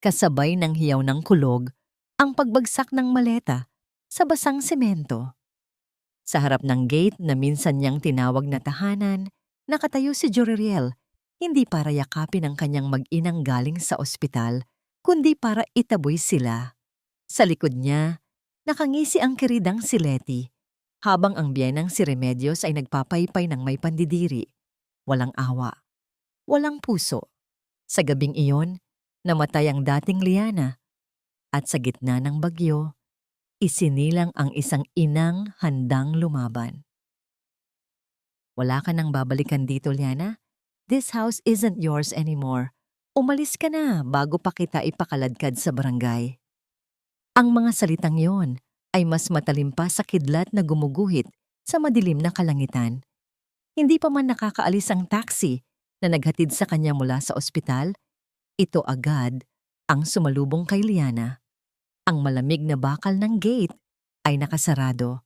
kasabay ng hiyaw ng kulog ang pagbagsak ng maleta sa basang semento. Sa harap ng gate na minsan niyang tinawag na tahanan, nakatayo si Joriel, hindi para yakapin ang kanyang mag-inang galing sa ospital, kundi para itaboy sila. Sa likod niya, nakangisi ang kiridang si Letty, habang ang biyenang si Remedios ay nagpapaypay ng may pandidiri. Walang awa, walang puso. Sa gabing iyon, namatay ang dating Liana, at sa gitna ng bagyo, isinilang ang isang inang handang lumaban. Wala ka nang babalikan dito, Liana. This house isn't yours anymore. Umalis ka na bago pa kita ipakaladkad sa barangay. Ang mga salitang yon ay mas matalim pa sa kidlat na gumuguhit sa madilim na kalangitan. Hindi pa man nakakaalis ang taxi na naghatid sa kanya mula sa ospital, ito agad ang sumalubong kay Liana. Ang malamig na bakal ng gate ay nakasarado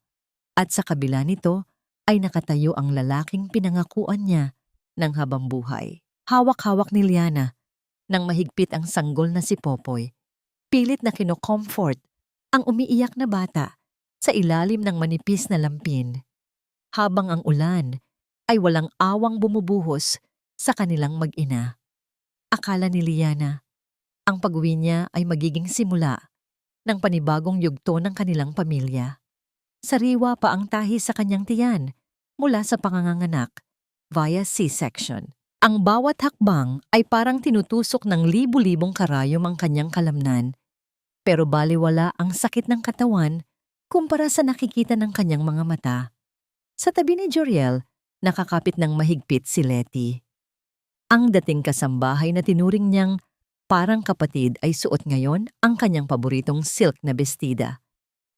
at sa kabila nito ay nakatayo ang lalaking pinangakuan niya ng habang buhay. Hawak-hawak ni Liana nang mahigpit ang sanggol na si Popoy. Pilit na kino-comfort ang umiiyak na bata sa ilalim ng manipis na lampin. Habang ang ulan ay walang awang bumubuhos sa kanilang mag-ina. Akala ni Liana, ang pag-uwi niya ay magiging simula ng panibagong yugto ng kanilang pamilya. Sariwa pa ang tahi sa kanyang tiyan mula sa panganganak via C-section. Ang bawat hakbang ay parang tinutusok ng libu-libong karayom ang kanyang kalamnan, pero baliwala ang sakit ng katawan kumpara sa nakikita ng kanyang mga mata. Sa tabi ni Joriel, nakakapit ng mahigpit si Letty. Ang dating kasambahay na tinuring niyang parang kapatid ay suot ngayon ang kanyang paboritong silk na bestida.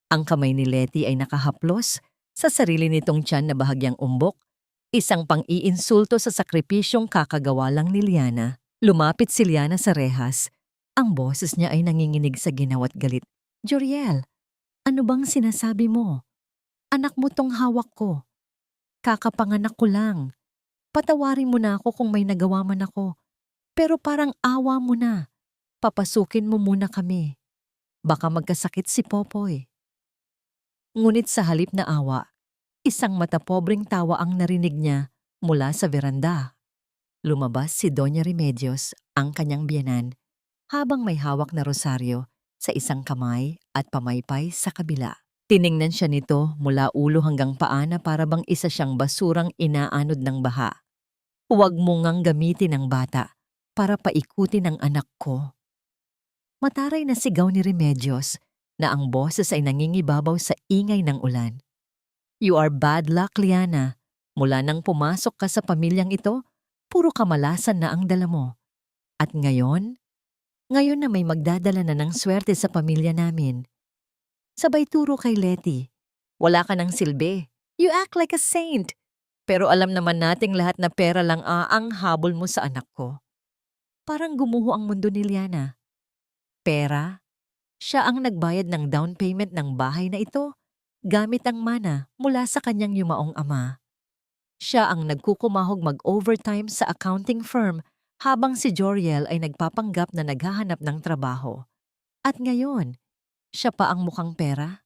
Ang kamay ni Letty ay nakahaplos sa sarili nitong tiyan na bahagyang umbok, isang pang-iinsulto sa sakripisyong kakagawa lang ni Liana. Lumapit si Liana sa rehas. Ang boses niya ay nanginginig sa ginawa't galit. Joriel, ano bang sinasabi mo? Anak mo tong hawak ko. Kakapanganak ko lang. Patawarin mo na ako kung may nagawa man ako. Pero parang awa mo na. Papasukin mo muna kami. Baka magkasakit si Popoy. Ngunit sa halip na awa, isang matapobreng tawa ang narinig niya mula sa veranda. Lumabas si Doña Remedios, ang kanyang biyenan, habang may hawak na rosaryo sa isang kamay at pamaypay sa kabila. Tiningnan siya nito mula ulo hanggang paa na para bang isa siyang basurang inaanod ng baha. Huwag mo ngang gamitin ang bata para paikutin ang anak ko. Mataray na sigaw ni Remedios na ang boses ay nangingibabaw sa ingay ng ulan. You are bad luck, Liana. Mula nang pumasok ka sa pamilyang ito, puro kamalasan na ang dala mo. At ngayon na may magdadala na ng swerte sa pamilya namin. Sabay turo kay Letty, wala ka ng silbi. You act like a saint. Pero alam naman nating lahat na pera lang ang habol mo sa anak ko. Parang gumuho ang mundo ni Liana. Pera? Siya ang nagbayad ng down payment ng bahay na ito gamit ang mana mula sa kanyang yumaong ama. Siya ang nagkukumahog mag-overtime sa accounting firm habang si Joriel ay nagpapanggap na naghahanap ng trabaho. At ngayon, siya pa ang mukhang pera?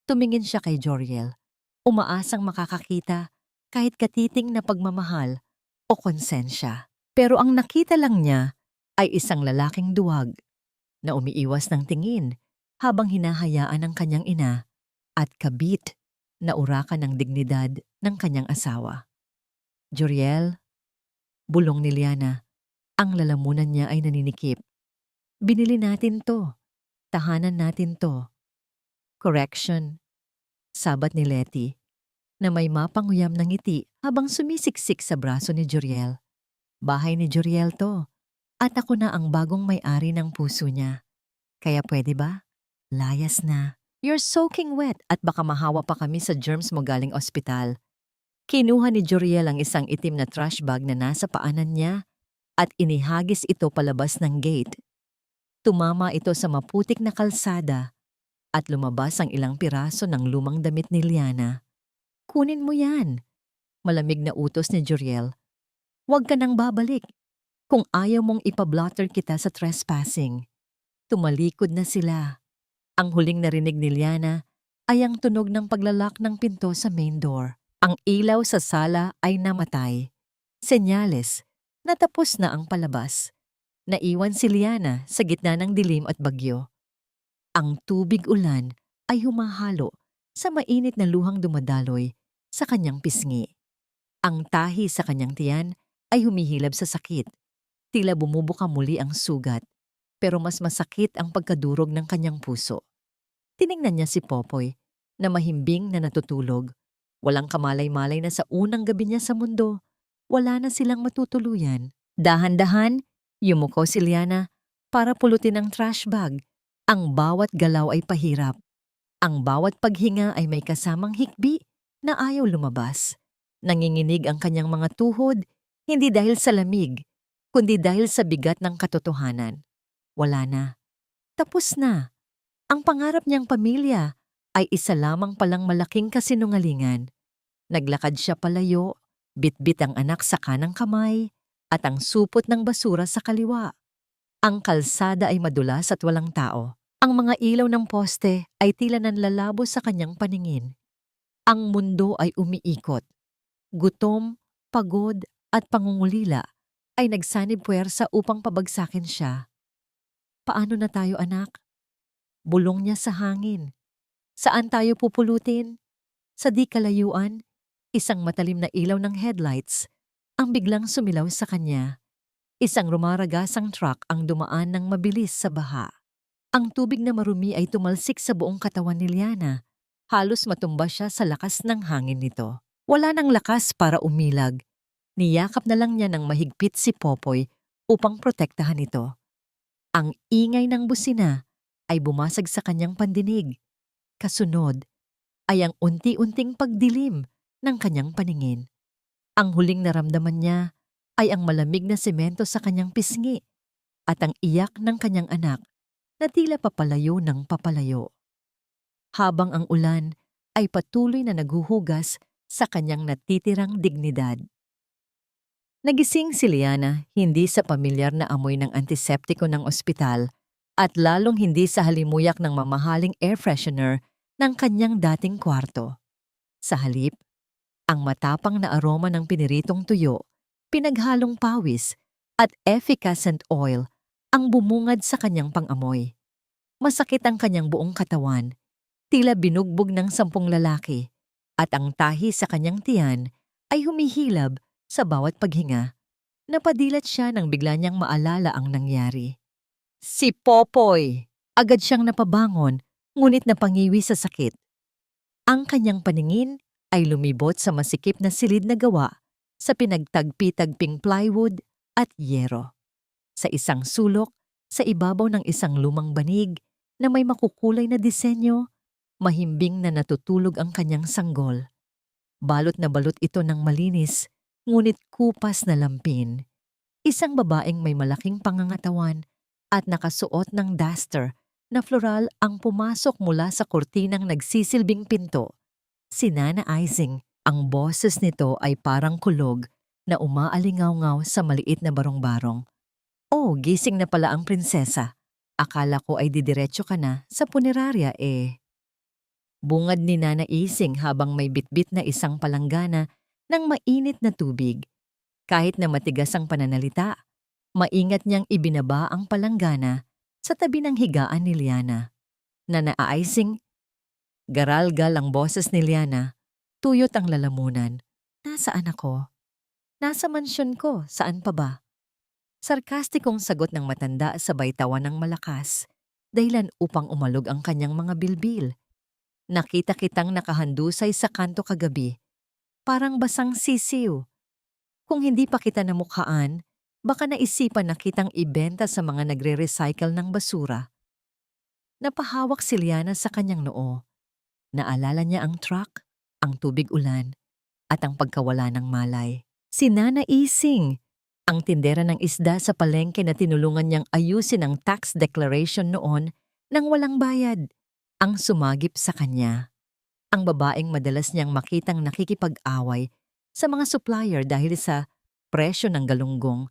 Tumingin siya kay Joriel, umaasang makakakita kahit katiting na pagmamahal o konsensya. Pero ang nakita lang niya ay isang lalaking duwag na umiiwas ng tingin habang hinahayaan ng kanyang ina at kabit na urakan ng dignidad ng kanyang asawa. Joriel, bulong ni Liana, ang lalamunan niya ay naninikip. Binili natin to. Tahanan natin to. Correction. Sabat ni Letty na may mapanguyam ng ngiti habang sumisiksik sa braso ni Joriel. Bahay ni Joriel to at ako na ang bagong may-ari ng puso niya. Kaya pwede ba? Layas na. You're soaking wet at baka mahawa pa kami sa germs mo galing ospital. Kinuha ni Joriel ang isang itim na trash bag na nasa paanan niya at inihagis ito palabas ng gate. Tumama ito sa maputik na kalsada at lumabas ang ilang piraso ng lumang damit ni Liana. Kunin mo yan. Malamig na utos ni Joriel. Huwag ka nang babalik. Kung ayaw mong ipablotter kita sa trespassing. Tumalikod na sila. Ang huling narinig ni Liana ay ang tunog ng paglalak ng pinto sa main door. Ang ilaw sa sala ay namatay. Senyales na tapos na ang palabas. Naiwan si Liana sa gitna ng dilim at bagyo. Ang tubig ulan ay humahalo sa mainit na luhang dumadaloy sa kanyang pisngi. Ang tahi sa kanyang tiyan ay humihilab sa sakit. Tila bumubuka muli ang sugat, pero mas masakit ang pagkadurog ng kanyang puso. Tiningnan niya si Popoy na mahimbing na natutulog. Walang kamalay-malay na sa unang gabi niya sa mundo, wala na silang matutuluyan. Dahan-dahan, yumuko si Liana para pulutin ang trash bag. Ang bawat galaw ay pahirap. Ang bawat paghinga ay may kasamang hikbi na ayaw lumabas. Nanginginig ang kanyang mga tuhod, hindi dahil sa lamig, kundi dahil sa bigat ng katotohanan. Wala na. Tapos na. Ang pangarap niyang pamilya ay isa lamang palang malaking kasinungalingan. Naglakad siya palayo, bitbit ang anak sa kanang kamay, at ang supot ng basura sa kaliwa. Ang kalsada ay madulas at walang tao. Ang mga ilaw ng poste ay tila nanlalabo sa kanyang paningin. Ang mundo ay umiikot. Gutom, pagod, at pangungulila ay nagsanib puwersa upang pabagsakin siya. Paano na tayo, anak? Bulong niya sa hangin. Saan tayo pupulutin? Sa di kalayuan, isang matalim na ilaw ng headlights ang biglang sumilaw sa kanya. Isang rumaragasang truck ang dumaan ng mabilis sa baha. Ang tubig na marumi ay tumalsik sa buong katawan ni Liana. Halos matumba siya sa lakas ng hangin nito. Wala nang lakas para umilag. Niyakap na lang niya ng mahigpit si Popoy upang protektahan ito. Ang ingay ng busina ay bumasag sa kanyang pandinig. Kasunod ay ang unti-unting pagdilim ng kanyang paningin. Ang huling naramdaman niya ay ang malamig na semento sa kanyang pisngi at ang iyak ng kanyang anak na tila papalayo ng papalayo. Habang ang ulan ay patuloy na naghuhugas sa kanyang natitirang dignidad. Nagising si Liana hindi sa pamilyar na amoy ng antiseptiko ng ospital at lalong hindi sa halimuyak ng mamahaling air freshener ng kanyang dating kwarto. Sa halip, ang matapang na aroma ng piniritong tuyo, pinaghalong pawis at effervescent oil ang bumungad sa kanyang pangamoy. Masakit ang kanyang buong katawan, tila binugbog ng 10 lalaki, at ang tahi sa kanyang tiyan ay humihilab sa bawat paghinga. Napadilat siya nang bigla niyang maalala ang nangyari. Si Popoy! Agad siyang napabangon, ngunit napangiwi sa sakit. Ang kanyang paningin ay lumibot sa masikip na silid na gawa sa pinagtagpi-tagping plywood at yero. Sa isang sulok, sa ibabaw ng isang lumang banig na may makukulay na disenyo, mahimbing na natutulog ang kanyang sanggol. Balot na balot ito ng malinis, ngunit kupas na lampin. Isang babaeng may malaking pangangatawan at nakasuot ng duster na floral ang pumasok mula sa kurtinang nagsisilbing pinto. Si Nana Ising. Ang boses nito ay parang kulog na umaalingaw-ngaw sa maliit na barong-barong. Oh, gising na pala ang prinsesa. Akala ko ay didiretso ka na sa punerarya eh. Bungad ni Nana Ising habang may bitbit na isang palanggana ng mainit na tubig. Kahit na matigas ang pananalita, maingat niyang ibinaba ang palanggana sa tabi ng higaan ni Liana. Nana Ising, garalgal ang boses ni Liana. Tuyot ang lalamunan. Nasaan ako? Nasa mansyon ko, saan pa ba? Sarkastikong sagot ng matanda sabay tawa ng malakas, dahilan upang umalog ang kanyang mga bilbil. Nakita kitang nakahandusay sa kanto kagabi, parang basang sisiw. Kung hindi pa kita namukhaan, baka naisipan na kitang ibenta sa mga nagre-recycle ng basura. Napahawak si Liana sa kanyang noo. Naalala niya ang truck, ang tubig ulan, at ang pagkawala ng malay. Si Nana Ising, ang tindera ng isda sa palengke na tinulungan niyang ayusin ang tax declaration noon nang walang bayad, ang sumagip sa kanya. Ang babaeng madalas niyang makitang nakikipag-away sa mga supplier dahil sa presyo ng galunggong,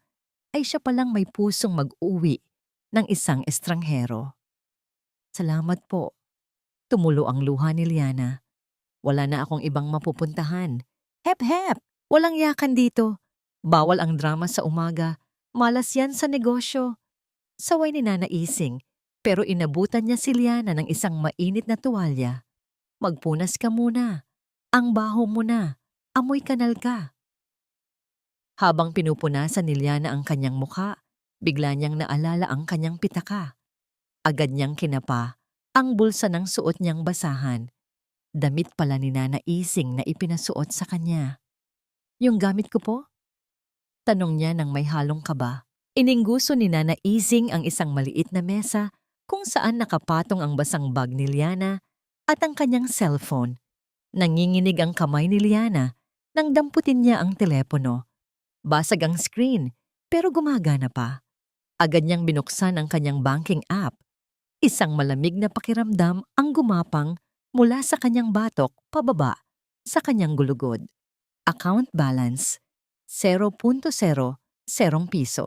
ay siya palang may pusong mag-uwi ng isang estranghero. Salamat po. Tumulo ang luha ni Liana. Wala na akong ibang mapupuntahan. Hep hep! Walang yakan dito. Bawal ang drama sa umaga. Malas yan sa negosyo. Saway ni Nana Ising, pero inabutan niya si Liana ng isang mainit na tuwalya. Magpunas ka muna. Ang baho mo na. Amoy kanal ka. Habang pinupunasan ni Liana ang kanyang mukha, bigla niyang naalala ang kanyang pitaka. Agad niyang kinapa ang bulsa ng suot niyang basahan. Damit pala ni Nana Ising na ipinasuot sa kanya. Yung gamit ko po? Tanong niya nang may halong kaba. Iningguso ni Nana Ising ang isang maliit na mesa kung saan nakapatong ang basang bag ni Liana at ang kanyang cellphone. Nanginginig ang kamay ni Liana nang damputin niya ang telepono. Basag ang screen pero gumagana pa. Agad niyang binuksan ang kanyang banking app. Isang malamig na pakiramdam ang gumapang mula sa kanyang batok pababa sa kanyang gulugod. Account balance, 0.00 piso.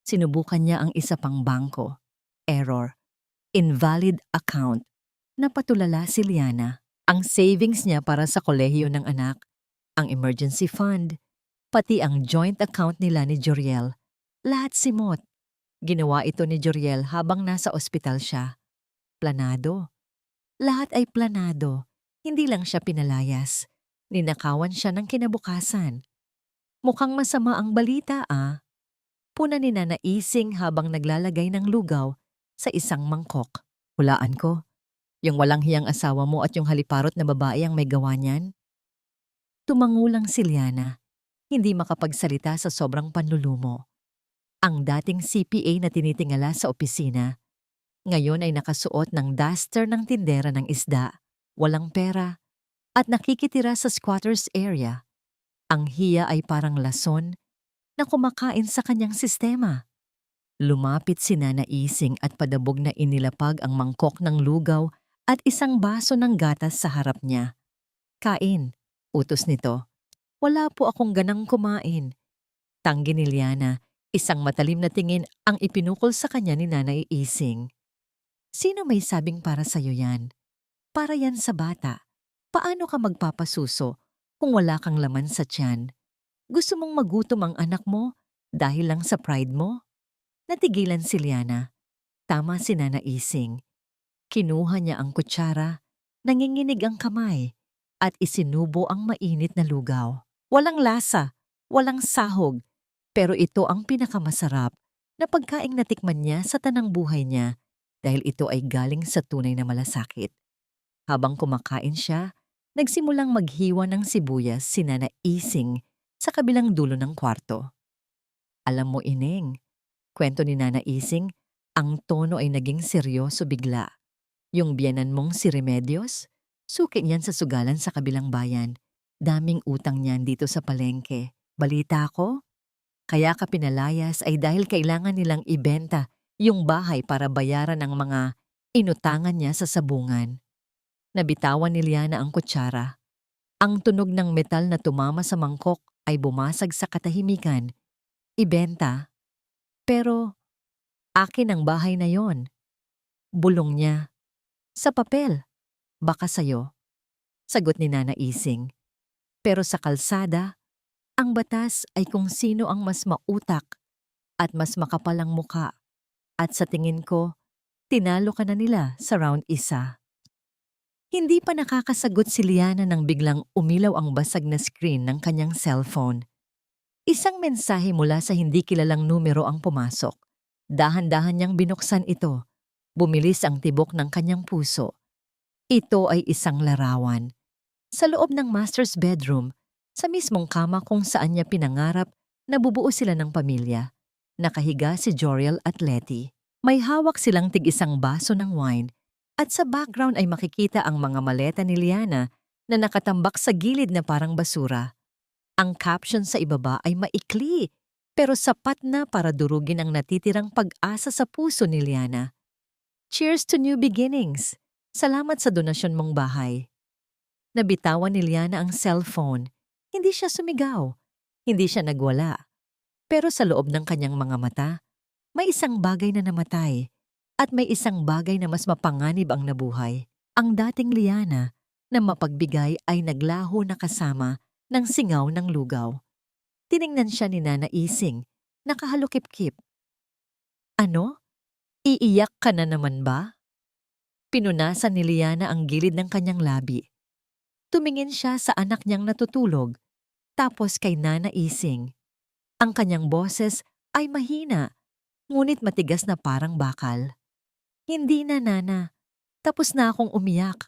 Sinubukan niya ang isa pang bangko. Error. Invalid account. Napatulala si Liana. Ang savings niya para sa kolehiyo ng anak, ang emergency fund, pati ang joint account nila ni Joriel. Lahat simot. Ginawa ito ni Joriel habang nasa ospital siya. Planado. Lahat ay planado. Hindi lang siya pinalayas. Ninakawan siya ng kinabukasan. Mukhang masama ang balita Puna ni Nana Ising habang naglalagay ng lugaw sa isang mangkok. Hulaan ko, yung walang hiyang asawa mo at yung haliparot na babae ang may gawa niyan? Tumangulang si Liana, hindi makapagsalita sa sobrang panlulumo. Ang dating CPA na tinitingala sa opisina, ngayon ay nakasuot ng duster ng tindera ng isda, walang pera, at nakikitira sa squatters area. Ang hiya ay parang lason na kumakain sa kanyang sistema. Lumapit si Nana Ising at padabog na inilapag ang mangkok ng lugaw at isang baso ng gatas sa harap niya. Kain, utos nito. Wala po akong ganang kumain. Tanggi ni Liana, isang matalim na tingin ang ipinukol sa kanya ni Nana Ising. Sino may sabing para sa'yo yan? Para yan sa bata. Paano ka magpapasuso kung wala kang laman sa tiyan? Gusto mong magutom ang anak mo dahil lang sa pride mo? Natigilan si Liana. Tama si Nana Ising. Kinuha niya ang kutsara, nanginginig ang kamay, at isinubo ang mainit na lugaw. Walang lasa, walang sahog, pero ito ang pinakamasarap na pagkaing natikman niya sa tanang buhay niya dahil ito ay galing sa tunay na malasakit. Habang kumakain siya, nagsimulang maghiwa ng sibuyas si Nana Ising sa kabilang dulo ng kwarto. Alam mo, Ineng, kwento ni Nana Ising, ang tono ay naging seryoso bigla. Yung biyenan mong si Remedios, suki niyan sa sugalan sa kabilang bayan. Daming utang niyan dito sa palengke. Balita ko, kaya ka pinalayas ay dahil kailangan nilang ibenta yung bahay para bayaran ang mga inutangan niya sa sabungan. Nabitawan ni Liana ang kutsara. Ang tunog ng metal na tumama sa mangkok ay bumasag sa katahimikan. Ibenta. Pero, akin ang bahay na yon. Bulong niya. Sa papel. Baka sayo. Sagot ni Nana Ising. Pero sa kalsada, ang batas ay kung sino ang mas mautak at mas makapalang muka. At sa tingin ko, tinalo ka na nila sa round isa. Hindi pa nakakasagot si Liana nang biglang umilaw ang basag na screen ng kanyang cellphone. Isang mensahe mula sa hindi kilalang numero ang pumasok. Dahan-dahan niyang binuksan ito. Bumilis ang tibok ng kanyang puso. Ito ay isang larawan. Sa loob ng master's bedroom, sa mismong kama kung saan niya pinangarap na bubuo sila ng pamilya. Nakahiga si Joriel at Letty. May hawak silang tig-isang baso ng wine at sa background ay makikita ang mga maleta ni Liana na nakatambak sa gilid na parang basura. Ang caption sa ibaba ay maikli pero sapat na para durugin ang natitirang pag-asa sa puso ni Liana. Cheers to new beginnings! Salamat sa donasyon mong bahay. Nabitawan ni Liana ang cellphone. Hindi siya sumigaw. Hindi siya nagwala. Pero sa loob ng kanyang mga mata, May isang bagay na namatay at may isang bagay na mas mapanganib ang nabuhay. Ang dating Liana na mapagbigay ay naglaho na kasama ng singaw ng lugaw. Tiningnan siya ni Nana Ising, nakahalukip-kip. Ano? Iiyak ka na naman ba? Pinunasan ni Liana ang gilid ng kanyang labi. Tumingin siya sa anak niyang natutulog, tapos kay Nana Ising. Ang kanyang boses ay mahina, ngunit matigas na parang bakal. Hindi na, Nana. Tapos na akong umiyak.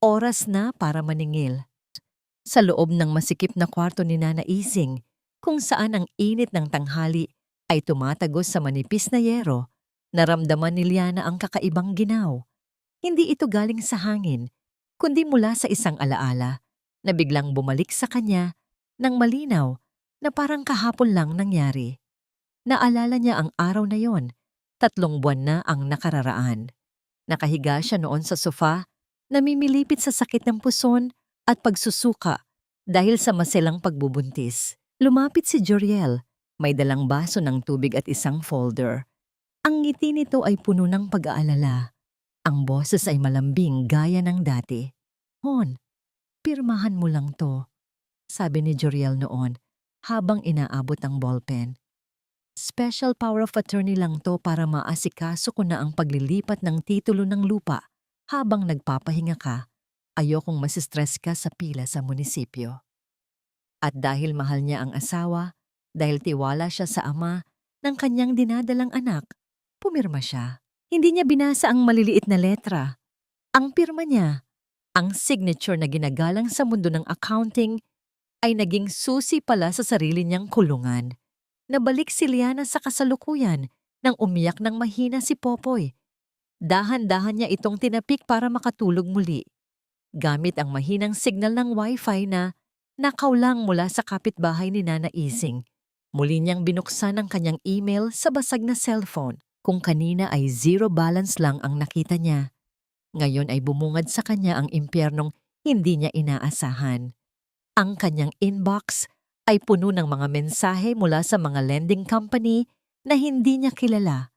Oras na para maningil. Sa loob ng masikip na kwarto ni Nana Ising, kung saan ang init ng tanghali ay tumatagos sa manipis na yero, naramdaman ni Liana ang kakaibang ginaw. Hindi ito galing sa hangin, kundi mula sa isang alaala na biglang bumalik sa kanya ng malinaw na parang kahapon lang nangyari. Naalala niya ang araw na yon, 3 buwan na ang nakararaan. Nakahiga siya noon sa sofa, namimilipit sa sakit ng puson at pagsusuka dahil sa maselang pagbubuntis. Lumapit si Joriel, may dalang baso ng tubig at isang folder. Ang ngiti nito ay puno ng pag-aalala. Ang boses ay malambing gaya ng dati. Hon, pirmahan mo lang to, sabi ni Joriel noon habang inaabot ang ballpen. Special power of attorney lang to para maasikaso ko na ang paglilipat ng titulo ng lupa habang nagpapahinga ka. Ayokong masistress ka sa pila sa munisipyo. At dahil mahal niya ang asawa, dahil tiwala siya sa ama ng kanyang dinadalang anak, pumirma siya. Hindi niya binasa ang maliliit na letra. Ang pirma niya, ang signature na ginagalang sa mundo ng accounting, ay naging susi pala sa sarili niyang kulungan. Nabalik si Liana sa kasalukuyan nang umiyak ng mahina si Popoy. Dahan-dahan niya itong tinapik para makatulog muli. Gamit ang mahinang signal ng wifi na nakaulang mula sa kapitbahay ni Nana Ising. Muli niyang binuksan ang kanyang email sa basag na cellphone. Kung kanina ay 0 balance lang ang nakita niya, ngayon ay bumungad sa kanya ang impyernong hindi niya inaasahan. Ang kanyang inbox ay puno ng mga mensahe mula sa mga lending company na hindi niya kilala.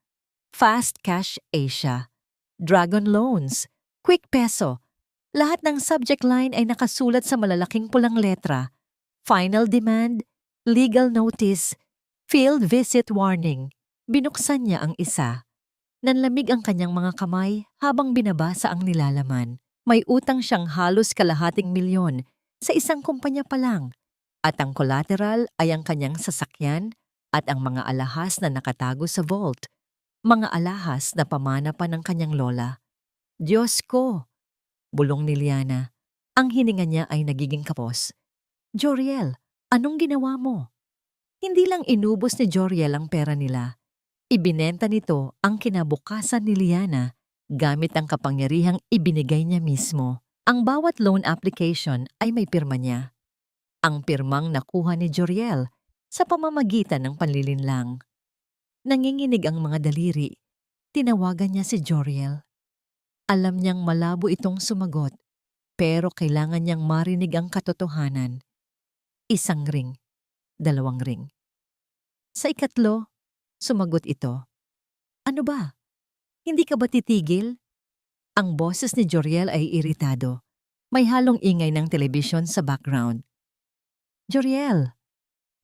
Fast Cash Asia, Dragon Loans, Quick Peso. Lahat ng subject line ay nakasulat sa malalaking pulang letra. Final demand, legal notice, field visit warning. Binuksan niya ang isa. Nanlamig ang kanyang mga kamay habang binabasa ang nilalaman. May utang siyang halos kalahating milyon sa isang kumpanya pa lang. At ang collateral ay ang kanyang sasakyan at ang mga alahas na nakatago sa vault. Mga alahas na pamana pa ng kanyang lola. Diyos ko! Bulong ni Liana. Ang hininga niya ay nagiging kapos. Joriel, anong ginawa mo? Hindi lang inubos ni Joriel ang pera nila. Ibinenta nito ang kinabukasan ni Liana gamit ang kapangyarihang ibinigay niya mismo. Ang bawat loan application ay may pirma niya. Ang pirmang nakuha ni Joriel sa pamamagitan ng panlilinlang. Nanginginig ang mga daliri. Tinawagan niya si Joriel. Alam niyang malabo itong sumagot, pero kailangan niyang marinig ang katotohanan. 1 ring, 2 ring. Sa ikatlo, sumagot ito. Ano ba? Hindi ka ba titigil? Ang boses ni Joriel ay iritado. May halong ingay ng telebisyon sa background. Joriel!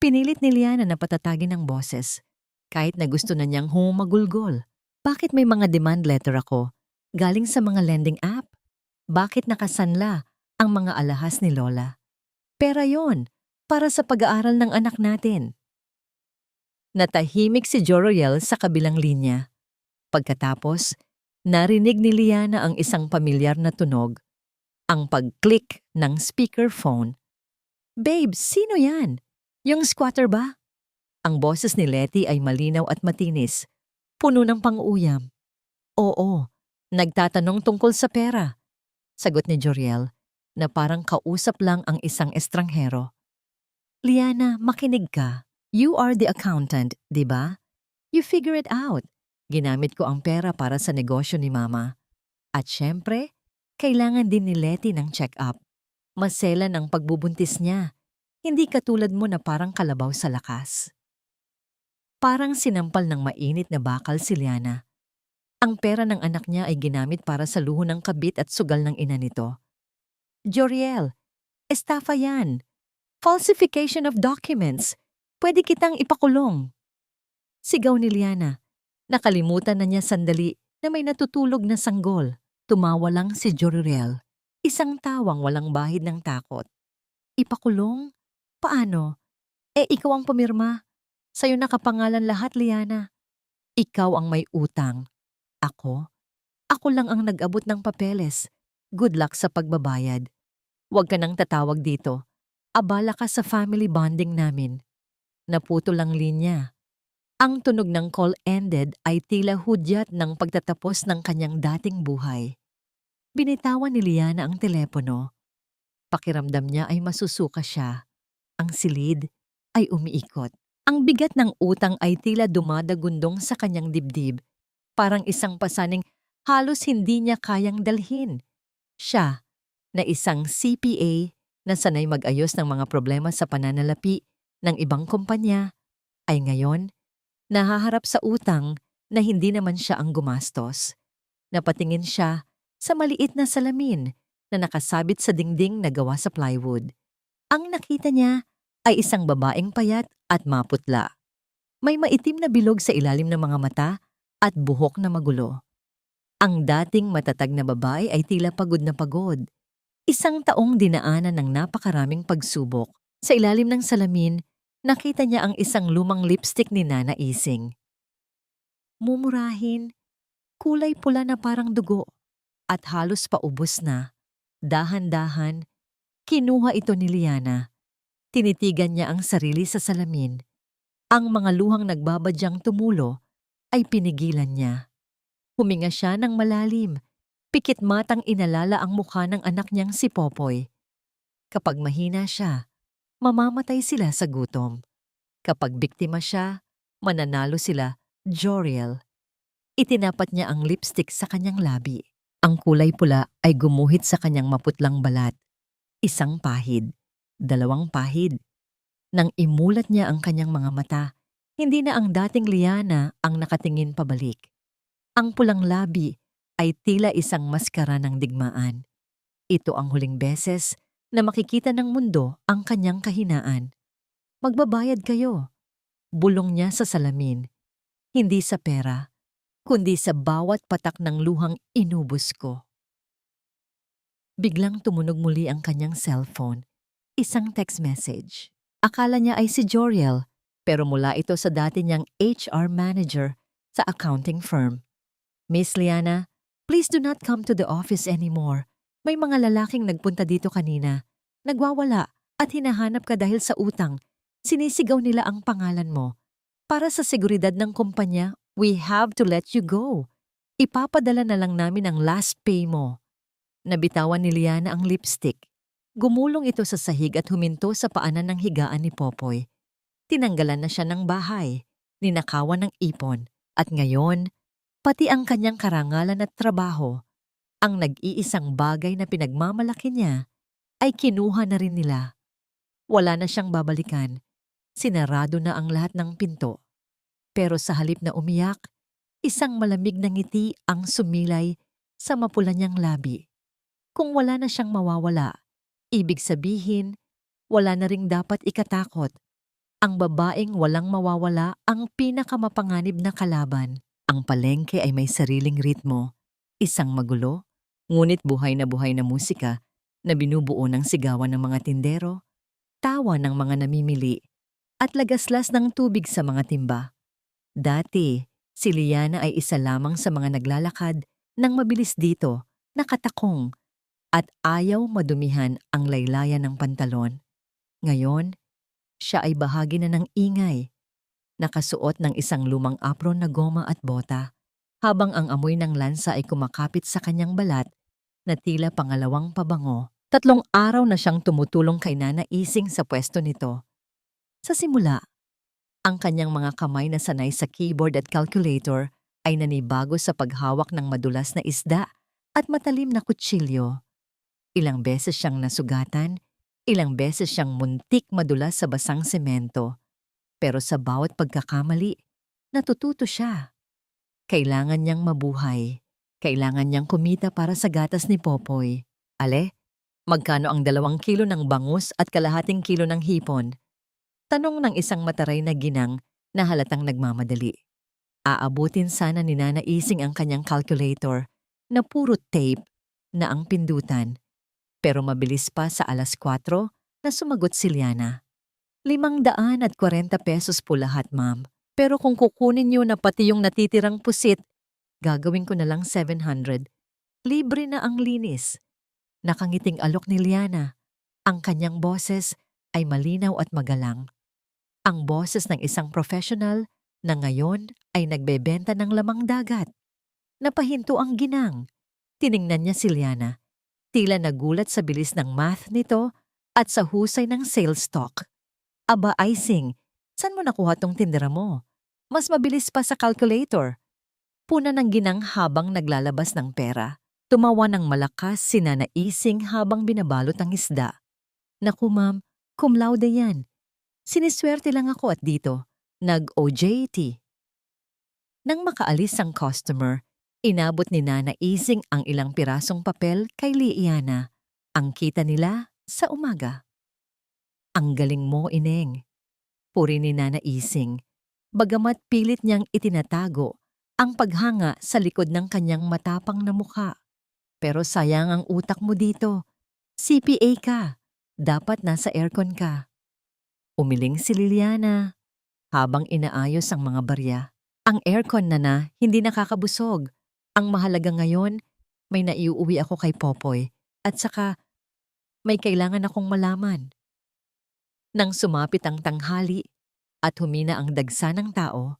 Pinilit ni Liana na patatagin ang boses, kahit na gusto na niyang humagulgol. Bakit may mga demand letter ako? Galing sa mga lending app? Bakit nakasanla ang mga alahas ni Lola? Pera yon, para sa pag-aaral ng anak natin. Natahimik si Joriel sa kabilang linya. Pagkatapos, narinig ni Liana ang isang pamilyar na tunog, ang pag-click ng speakerphone. Babe, sino yan? Yung squatter ba? Ang boses ni Letty ay malinaw at matinis, puno ng pang-uuyam. Oo, nagtatanong tungkol sa pera. Sagot ni Joriel, na parang kausap lang ang isang estranghero. Liana, makinig ka. You are the accountant, di ba? You figure it out. Ginamit ko ang pera para sa negosyo ni Mama. At syempre, kailangan din ni Letty ng check-up. Maselan ang pagbubuntis niya. Hindi katulad mo na parang kalabaw sa lakas. Parang sinampal ng mainit na bakal si Liana. Ang pera ng anak niya ay ginamit para sa luho ng kabit at sugal ng ina nito. Joriel, estafa yan. Falsification of documents. Pwede kitang ipakulong. Sigaw ni Liana. Nakalimutan na niya sandali na may natutulog na sanggol. Tumawa lang si Joriel. Isang tawang walang bahid ng takot. Ipakulong? Paano? Ikaw ang pumirma. Sa'yo nakapangalan lahat, Liana. Ikaw ang may utang. Ako? Ako lang ang nag-abot ng papeles. Good luck sa pagbabayad. Huwag ka nang tatawag dito. Abala ka sa family bonding namin. Naputol ang linya. Ang tunog ng call ended ay tila hudyat ng pagtatapos ng kanyang dating buhay. Binitawan ni Liana ang telepono. Pakiramdam niya ay masusuka siya. Ang silid ay umiikot. Ang bigat ng utang ay tila dumadagundong sa kanyang dibdib. Parang isang pasaning halos hindi niya kayang dalhin. Siya, na isang CPA na sanay mag-ayos ng mga problema sa pananalapi ng ibang kumpanya, ay ngayon nahaharap sa utang na hindi naman siya ang gumastos. Napatingin siya sa maliit na salamin na nakasabit sa dingding na gawa sa plywood. Ang nakita niya ay isang babaeng payat at maputla. May maitim na bilog sa ilalim ng mga mata at buhok na magulo. Ang dating matatag na babae ay tila pagod na pagod. Isang taong dinaanan ng napakaraming pagsubok. Sa ilalim ng salamin, nakita niya ang isang lumang lipstick ni Nana Ising. Mumurahin, kulay pula na parang dugo, at halos paubos na. Dahan-dahan, kinuha ito ni Liana. Tinitigan niya ang sarili sa salamin. Ang mga luhang nagbabadyang tumulo ay pinigilan niya. Huminga siya ng malalim. Pikit matang inalala ang mukha ng anak niyang si Popoy. Kapag mahina siya, mamamatay sila sa gutom. Kapag biktima siya, mananalo sila, Joriel. Itinapat niya ang lipstick sa kanyang labi. Ang kulay pula ay gumuhit sa kanyang maputlang balat. Isang pahid, dalawang pahid. Nang imulat niya ang kanyang mga mata, hindi na ang dating Liana ang nakatingin pabalik. Ang pulang labi ay tila isang maskara ng digmaan. Ito ang huling beses na makikita ng mundo ang kanyang kahinaan. Magbabayad kayo. Bulong niya sa salamin. Hindi sa pera, kundi sa bawat patak ng luhang inubos ko. Biglang tumunog muli ang kanyang cellphone. Isang text message. Akala niya ay si Joriel, pero mula ito sa dati niyang HR manager sa accounting firm. Miss Liana, please do not come to the office anymore. May mga lalaking nagpunta dito kanina. Nagwawala at hinahanap ka dahil sa utang. Sinisigaw nila ang pangalan mo. Para sa seguridad ng kumpanya, we have to let you go. Ipapadala na lang namin ang last pay mo. Nabitawan ni Liana ang lipstick. Gumulong ito sa sahig at huminto sa paanan ng higaan ni Popoy. Tinanggalan na siya ng bahay, ninakawan ng ipon, at ngayon, pati ang kanyang karangalan at trabaho, ang nag-iisang bagay na pinagmamalaki niya, ay kinuha na rin nila. Wala na siyang babalikan. Sinarado na ang lahat ng pinto. Pero sa halip na umiyak, isang malamig na ngiti ang sumilay sa mapula niyang labi. Kung wala na siyang mawawala, ibig sabihin, wala na ring dapat ikatakot. Ang babaeng walang mawawala ang pinakamapanganib na kalaban. Ang palengke ay may sariling ritmo, isang magulo, ngunit buhay na musika na binubuo ng sigawan ng mga tindero, tawa ng mga namimili, at lagaslas ng tubig sa mga timba. Dati, si Liana ay isa lamang sa mga naglalakad ng mabilis dito, nakatakong, at ayaw madumihan ang laylayan ng pantalon. Ngayon, siya ay bahagi na ng ingay, nakasuot ng isang lumang apron na goma at bota, habang ang amoy ng lansa ay kumakapit sa kanyang balat na tila pangalawang pabango. 3 araw na siyang tumutulong kay Nana Ising sa pwesto nito. Sa simula, ang kanyang mga kamay na sanay sa keyboard at calculator ay nanibago sa paghawak ng madulas na isda at matalim na kutsilyo. Ilang beses siyang nasugatan, ilang beses siyang muntik madulas sa basang semento. Pero sa bawat pagkakamali, Natututo siya. Kailangan niyang mabuhay. Kailangan niyang kumita para sa gatas ni Popoy. Ale, magkano ang 2 kilo ng bangus at kalahating kilo ng hipon? Tanong ng isang mataray na ginang na halatang nagmamadali. Aabutin sana ni Nana Ising ang kanyang calculator na puro tape na ang pindutan. Pero mabilis pa sa 4:00 na sumagot si Liana. 540 pesos po lahat, ma'am. Pero kung kukunin niyo na pati yung natitirang pusit, gagawin ko na lang 700. Libre na ang linis. Nakangiting alok ni Liana. Ang kanyang boses ay malinaw at magalang. Ang boses ng isang professional na ngayon ay nagbebenta ng lamang dagat. Napahinto ang ginang. Tiningnan niya si Liana. Tila nagulat sa bilis ng math nito at sa husay ng sales talk. Aba, Ising, saan mo nakuha tong tindera mo? Mas mabilis pa sa calculator. Puna ng ginang habang naglalabas ng pera. Tumawa ng malakas si Nana Ising habang binabalot ang isda. Naku ma'am, cum laude yan. Siniswerte lang ako at dito. Nag-OJT. Nang makaalis ang customer, inabot ni Nana Ising ang ilang pirasong papel kay Liana. Ang kita nila sa umaga. Ang galing mo, Ineng. Puri ni Nana Ising. Bagamat pilit niyang itinatago ang paghanga sa likod ng kanyang matapang na mukha. Pero sayang ang utak mo dito. CPA ka. Dapat nasa aircon ka. Umiling si Liliana habang inaayos ang mga barya. Ang aircon na hindi nakakabusog. Ang mahalaga ngayon, may naiuwi ako kay Popoy. At saka, may kailangan akong malaman. Nang sumapit ang tanghali at humina ang dagsa ng tao,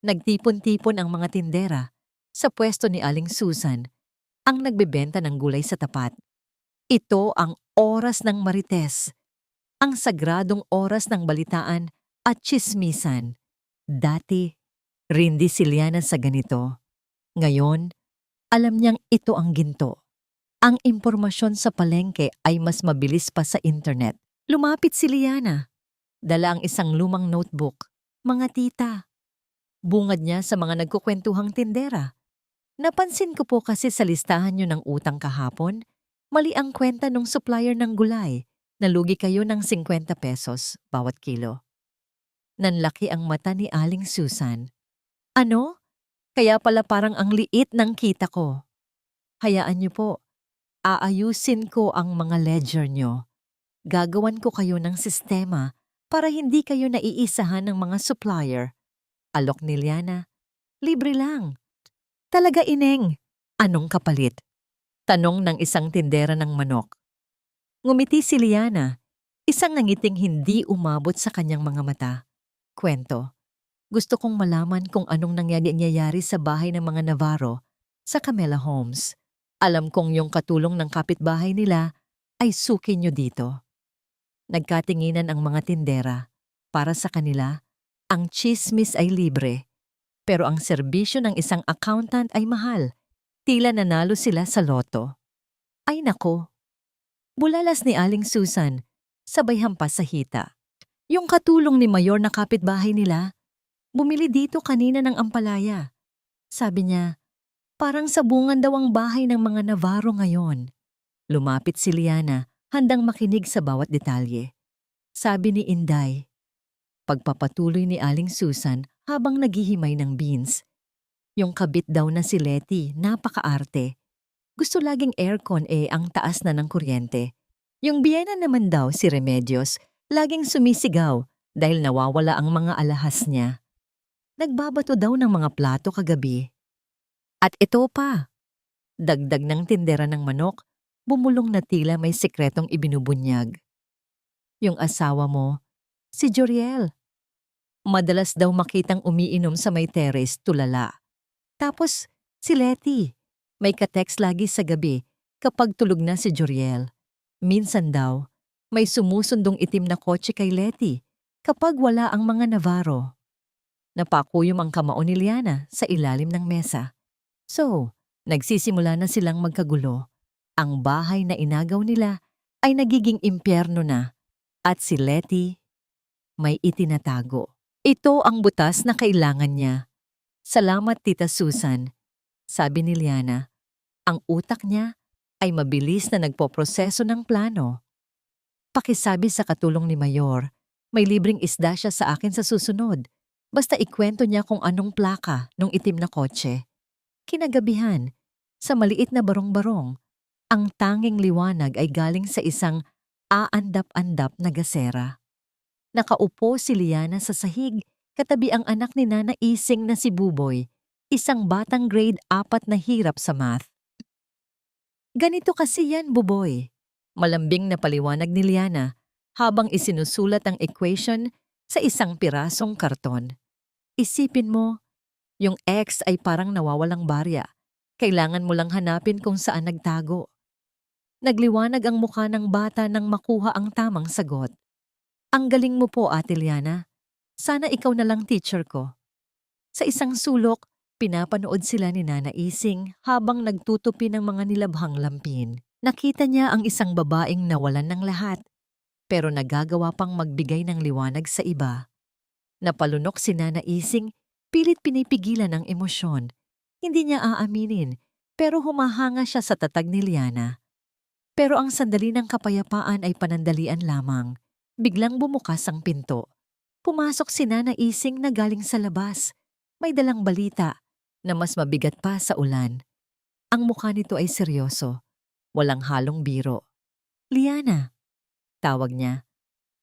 nagtipon-tipon ang mga tindera sa pwesto ni Aling Susan, ang nagbebenta ng gulay sa tapat. Ito ang oras ng marites, ang sagradong oras ng balitaan at tsismisan. Dati, rindi si Liana sa ganito. Ngayon, alam niyang ito ang ginto. Ang impormasyon sa palengke ay mas mabilis pa sa internet. Lumapit si Liana. Dala ang isang lumang notebook. Mga tita. Bungad niya sa mga nagkukwentuhang tindera. Napansin ko po kasi sa listahan niyo ng utang kahapon, mali ang kwenta ng supplier ng gulay. Nalugi kayo ng 50 pesos bawat kilo. Nanlaki ang mata ni Aling Susan. Ano? Kaya pala parang ang liit ng kita ko. Hayaan niyo po. Aayusin ko ang mga ledger niyo. Gagawan ko kayo ng sistema para hindi kayo naiisahan ng mga supplier. Alok ni Liana. Libre lang. Talaga, Ineng. Anong kapalit? Tanong ng isang tindera ng manok. Ngumiti si Liana. Isang nangiting hindi umabot sa kanyang mga mata. Kwento. Gusto kong malaman kung anong nangyayari sa bahay ng mga Navarro sa Camela Homes. Alam kong yung katulong ng kapitbahay nila ay suki nyo dito. Nagkatinginan ang mga tindera. Para sa kanila, ang chismis ay libre. Pero ang serbisyo ng isang accountant ay mahal. Tila nanalo sila sa loto. Ay nako. Bulalas ni Aling Susan, sabay hampas sa hita. Yung katulong ni Mayor na kapitbahay nila, bumili dito kanina ng ampalaya. Sabi niya, parang sabungan daw ang bahay ng mga Navarro ngayon. Lumapit si Liana, handang makinig sa bawat detalye. Sabi ni Inday. Pagpapatuloy ni Aling Susan habang naghihimay ng beans. Yung kabit daw na si Letty, napakaarte. Gusto laging aircon ang taas na ng kuryente. Yung biyena naman daw si Remedios, laging sumisigaw dahil nawawala ang mga alahas niya. Nagbabato daw ng mga plato kagabi. At ito pa, dagdag ng tindera ng manok, bumulong na tila may sikretong ibinubunyag. Yung asawa mo, si Joriel. Madalas daw makitang umiinom sa may terrace tulala. Tapos si Letty, may ka-text lagi sa gabi kapag tulog na si Joriel. Minsan daw, may sumusundong itim na kotse kay Letty kapag wala ang mga Navarro. Napakuyom ang kamao ni Liana sa ilalim ng mesa. So, nagsisimula na silang magkagulo. Ang bahay na inagaw nila ay nagiging impyerno na at si Letty may itinatago. Ito ang butas na kailangan niya. Salamat, Tita Susan, sabi ni Liana. Ang utak niya ay mabilis na nagpoproseso ng plano. Pakisabi sa katulong ni Mayor, may libreng isda siya sa akin sa susunod. Basta ikwento niya kung anong plaka nung itim na kotse. Kinagabihan, sa maliit na barong-barong, ang tanging liwanag ay galing sa isang aandap-andap na gasera. Nakaupo si Liana sa sahig, katabi ang anak ni Nana Ising na si Buboy, isang batang grade 4 na hirap sa math. Ganito kasi yan, Buboy. Malambing na paliwanag ni Liana habang isinusulat ang equation sa isang pirasong karton. Isipin mo, yung X ay parang nawawalang barya. Kailangan mo lang hanapin kung saan nagtago. Nagliwanag ang mukha ng bata nang makuha ang tamang sagot. Ang galing mo po, Ate Liana. Sana ikaw na lang teacher ko. Sa isang sulok, pinapanood sila ni Nana Ising habang nagtutupi ng mga nilabhang lampin. Nakita niya ang isang babaeng nawalan ng lahat, pero nagagawa pang magbigay ng liwanag sa iba. Napalunok si Nana Ising, pilit pinipigilan ang emosyon. Hindi niya aaminin, pero humahanga siya sa tatag ni Liana. Pero ang sandali ng kapayapaan ay panandalian lamang. Biglang bumukas ang pinto. Pumasok si Nana Ising na galing sa labas. May dalang balita na mas mabigat pa sa ulan. Ang mukha nito ay seryoso. Walang halong biro. Liana, tawag niya.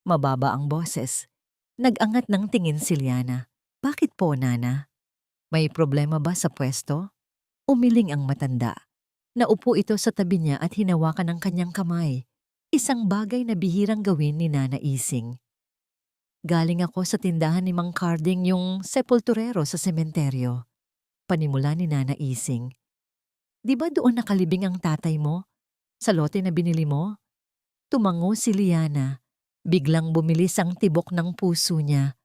Mababa ang boses. Nag-angat ng tingin si Liana. Bakit po, Nana? May problema ba sa pwesto? Umiling ang matanda. Naupo ito sa tabi niya at hinawakan ang kanyang kamay. Isang bagay na bihirang gawin ni Nana Ising. Galing ako sa tindahan ni Mang Carding, yung sepulturero sa sementeryo. Panimula ni Nana Ising. Di ba doon nakalibing ang tatay mo? Sa lote na binili mo? Tumango si Liana. Biglang bumilis ang tibok ng puso niya.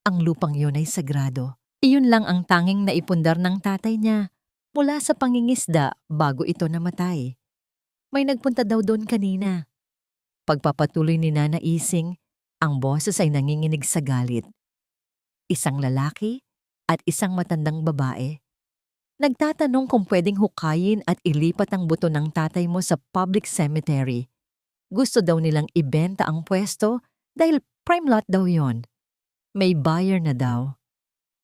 Ang lupang yun ay sagrado. Iyon lang ang tanging naipundar ng tatay niya mula sa pangingisda bago ito namatay. May nagpunta daw doon kanina. Pagpapatuloy ni Nana Ising, ang boses ay nanginginig sa galit. Isang lalaki at isang matandang babae. Nagtatanong kung pwedeng hukayin at ilipat ang buto ng tatay mo sa public cemetery. Gusto daw nilang ibenta ang pwesto dahil prime lot daw yon. May buyer na daw.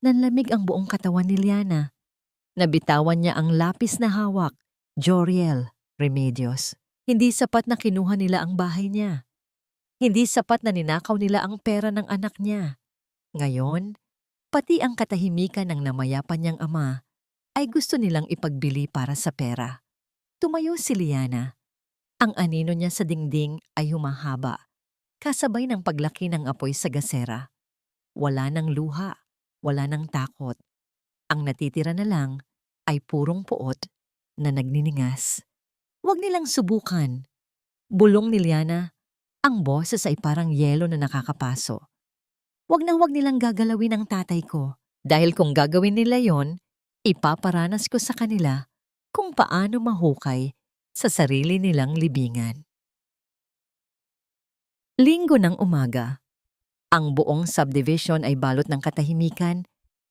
Nanlamig ang buong katawan ni Liana. Nabitawan niya ang lapis na hawak, Joriel Remedios. Hindi sapat na kinuha nila ang bahay niya. Hindi sapat na ninakaw nila ang pera ng anak niya. Ngayon, pati ang katahimikan ng namayapan niyang ama ay gusto nilang ipagbili para sa pera. Tumayo si Liana. Ang anino niya sa dingding ay humahaba, kasabay ng paglaki ng apoy sa gasera. Wala ng luha, wala ng takot. Ang natitira na lang ay purong puot na nagniningas. Huwag nilang subukan. Bulong ni Liana, ang boses ay parang yelo na nakakapaso. Huwag na huwag nilang gagalawin ang tatay ko. Dahil kung gagawin nila yon, ipaparanas ko sa kanila kung paano mahukay sa sarili nilang libingan. Linggo ng umaga. Ang buong subdivision ay balot ng katahimikan,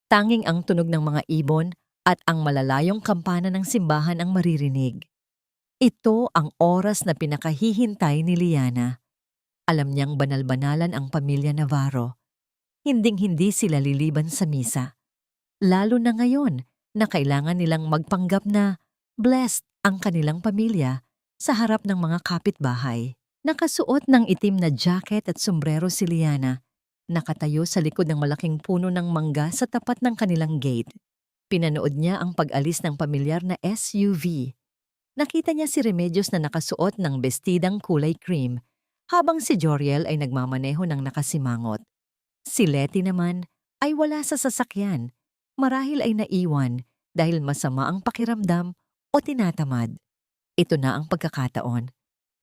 tanging ang tunog ng mga ibon at ang malalayong kampana ng simbahan ang maririnig. Ito ang oras na pinakahihintay ni Liana. Alam niyang banal-banalan ang pamilya Navarro. Hinding-hindi sila liliban sa misa. Lalo na ngayon na kailangan nilang magpanggap na blessed ang kanilang pamilya sa harap ng mga kapitbahay. Nakasuot ng itim na jacket at sombrero si Liana, nakatayo sa likod ng malaking puno ng mangga sa tapat ng kanilang gate. Pinanood niya ang pag-alis ng pamilyar na SUV. Nakita niya si Remedios na nakasuot ng bestidang kulay cream, habang si Joriel ay nagmamaneho ng nakasimangot. Si Letty naman ay wala sa sasakyan. Marahil ay naiwan dahil masama ang pakiramdam o tinatamad. Ito na ang pagkakataon.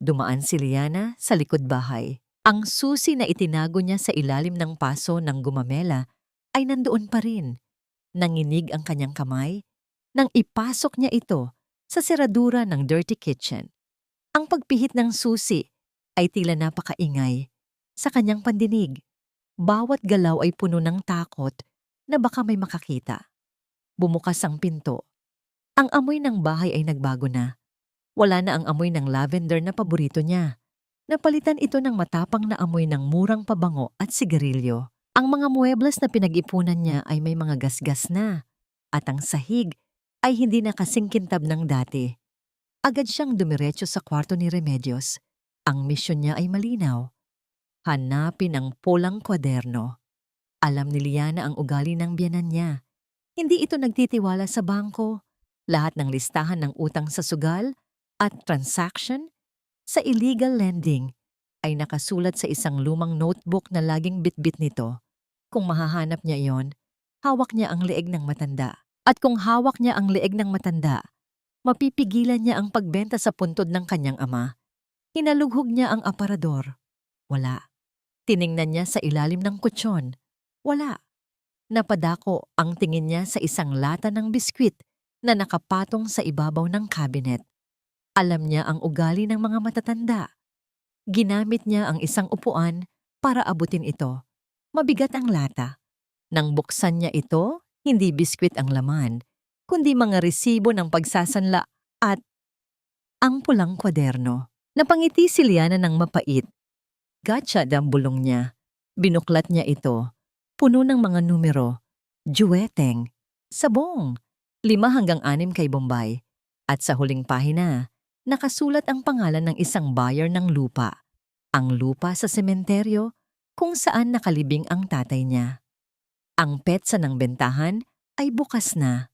Dumaan si Liana sa likod bahay. Ang susi na itinago niya sa ilalim ng paso ng gumamela ay nandoon pa rin. Nanginig ang kanyang kamay nang ipasok niya ito sa seradura ng dirty kitchen. Ang pagpihit ng susi ay tila napakaingay sa kanyang pandinig. Bawat galaw ay puno ng takot na baka may makakita. Bumukas ang pinto. Ang amoy ng bahay ay nagbago na. Wala na ang amoy ng lavender na paborito niya. Napalitan ito ng matapang na amoy ng murang pabango at sigarilyo. Ang mga muebles na pinag-ipunan niya ay may mga gasgas na. At ang sahig ay hindi na kasing kintab ng dati. Agad siyang dumiretso sa kwarto ni Remedios. Ang misyon niya ay malinaw. Hanapin ang pulang kwaderno. Alam ni Liana ang ugali ng biyenan niya. Hindi ito nagtitiwala sa bangko. Lahat ng listahan ng utang sa sugal at transaction sa illegal lending ay nakasulat sa isang lumang notebook na laging bitbit nito. Kung mahahanap niya iyon, hawak niya ang leeg ng matanda. At kung hawak niya ang leeg ng matanda, mapipigilan niya ang pagbenta sa puntod ng kanyang ama. Hinalughog niya ang aparador. Wala. Tiningnan niya sa ilalim ng kutsyon. Wala. Napadako ang tingin niya sa isang lata ng biskwit na nakapatong sa ibabaw ng cabinet. Alam niya ang ugali ng mga matatanda. Ginamit niya ang isang upuan para abutin ito. Mabigat ang lata. Nang buksan niya ito, hindi biskwit ang laman, kundi mga resibo ng pagsasanla at ang pulang kwaderno. Napangiti si Liana ng mapait. Gatsa ang bulong niya. Binuklat niya ito. Puno ng mga numero. Juweteng. Sabong. 5 hanggang 6 kay Bombay. At sa huling pahina, nakasulat ang pangalan ng isang buyer ng lupa. Ang lupa sa sementeryo kung saan nakalibing ang tatay niya. Ang petsa ng bentahan ay bukas na.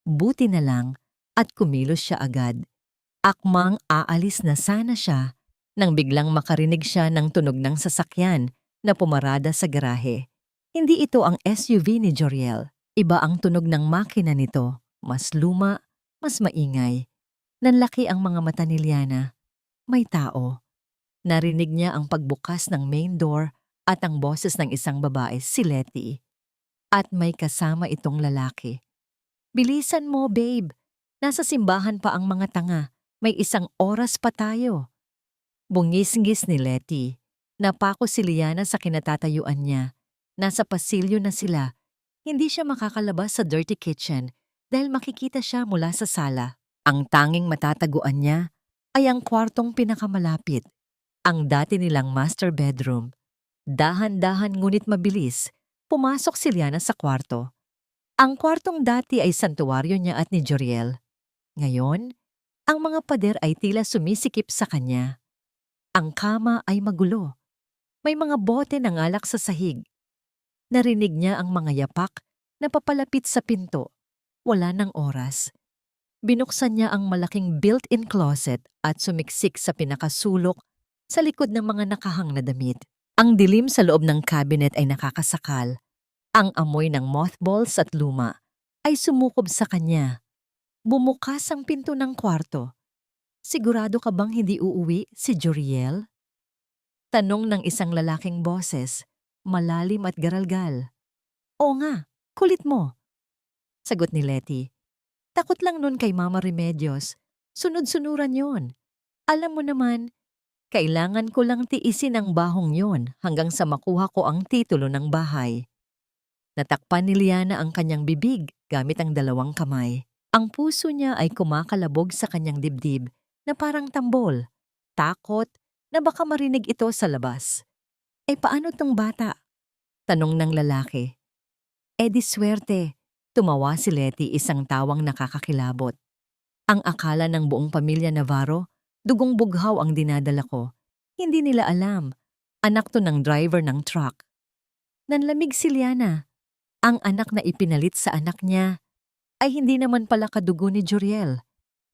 Buti na lang at kumilos siya agad. Akmang aalis na sana siya nang biglang makarinig siya ng tunog ng sasakyan na pumarada sa garahe. Hindi ito ang SUV ni Joriel. Iba ang tunog ng makina nito. Mas luma, mas maingay. Nanlaki ang mga mata ni Liana. May tao. Narinig niya ang pagbukas ng main door at ang boses ng isang babae, si Letty. At may kasama itong lalaki. Bilisan mo, babe. Nasa simbahan pa ang mga tanga. May 1 oras pa tayo. Bungis-ngis ni Letty. Napako si Liana sa kinatatayuan niya. Nasa pasilyo na sila. Hindi siya makakalabas sa dirty kitchen dahil makikita siya mula sa sala. Ang tanging matataguan niya ay ang kwartong pinakamalapit. Ang dati nilang master bedroom. Dahan-dahan ngunit mabilis, pumasok si Liana sa kwarto. Ang kwartong dati ay santuwaryo niya at ni Joriel. Ngayon, ang mga pader ay tila sumisikip sa kanya. Ang kama ay magulo. May mga bote ng alak sa sahig. Narinig niya ang mga yapak na papalapit sa pinto. Wala ng oras. Binuksan niya ang malaking built-in closet at sumiksik sa pinakasulok sa likod ng mga nakahang na damit. Ang dilim sa loob ng cabinet ay nakakasakal. Ang amoy ng mothballs at luma ay sumukob sa kanya. Bumukas ang pinto ng kwarto. Sigurado ka bang hindi uuwi si Joriel? Tanong ng isang lalaking boses, malalim at garalgal. Oo nga, kulit mo. Sagot ni Letty. Takot lang nun kay Mama Remedios. Sunod-sunuran yon. Alam mo naman, kailangan ko lang tiisin ang bahong yon hanggang sa makuha ko ang titulo ng bahay. Natakpan ni Liana ang kanyang bibig gamit ang 2 kamay. Ang puso niya ay kumakalabog sa kanyang dibdib na parang tambol. Takot na baka marinig ito sa labas. Eh paano tong bata? Tanong ng lalaki. Di swerte. Tumawa si Letty, isang tawang nakakakilabot. Ang akala ng buong pamilya Navarro, dugong bughaw ang dinadala ko. Hindi nila alam. Anak to ng driver ng truck. Nanlamig si Liana. Ang anak na ipinalit sa anak niya ay hindi naman pala kadugo ni Joriel.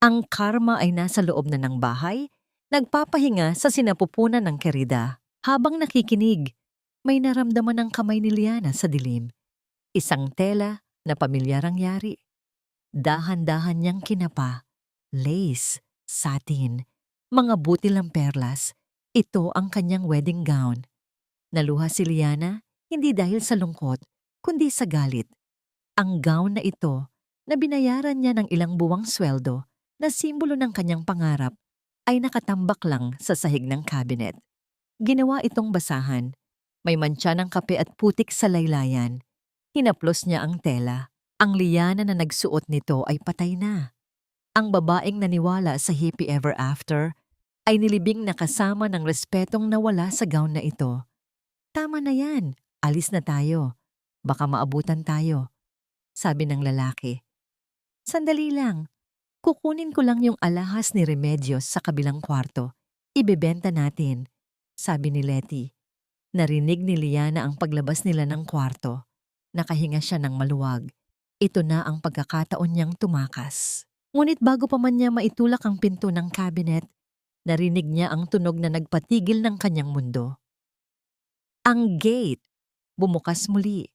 Ang karma ay nasa loob na ng bahay, nagpapahinga sa sinapupunan ng kerida. Habang nakikinig, may naramdaman ang kamay ni Liana sa dilim. Isang tela na pamilyarang yari. Dahan-dahan niyang kinapa. Lace, satin, mga butil ng perlas. Ito ang kanyang wedding gown. Naluha si Liana, hindi dahil sa lungkot, kundi sa galit. Ang gown na ito, na binayaran niya ng ilang buwang sweldo, na simbolo ng kanyang pangarap, ay nakatambak lang sa sahig ng cabinet. Ginawa itong basahan. May mantsa ng kape at putik sa laylayan. Hinaplos niya ang tela. Ang Liana na nagsuot nito ay patay na. Ang babaeng naniwala sa happy ever after ay nilibing na kasama ng respetong nawala sa gown na ito. Tama na yan, alis na tayo. Baka maabutan tayo, sabi ng lalaki. Sandali lang, kukunin ko lang yung alahas ni Remedios sa kabilang kwarto. Ibebenta natin, sabi ni Letty. Narinig ni Liana ang paglabas nila ng kwarto. Nakahinga siya ng maluwag. Ito na ang pagkakataon niyang tumakas. Ngunit bago pa man niya maitulak ang pinto ng cabinet, narinig niya ang tunog na nagpatigil ng kanyang mundo. Ang gate bumukas muli.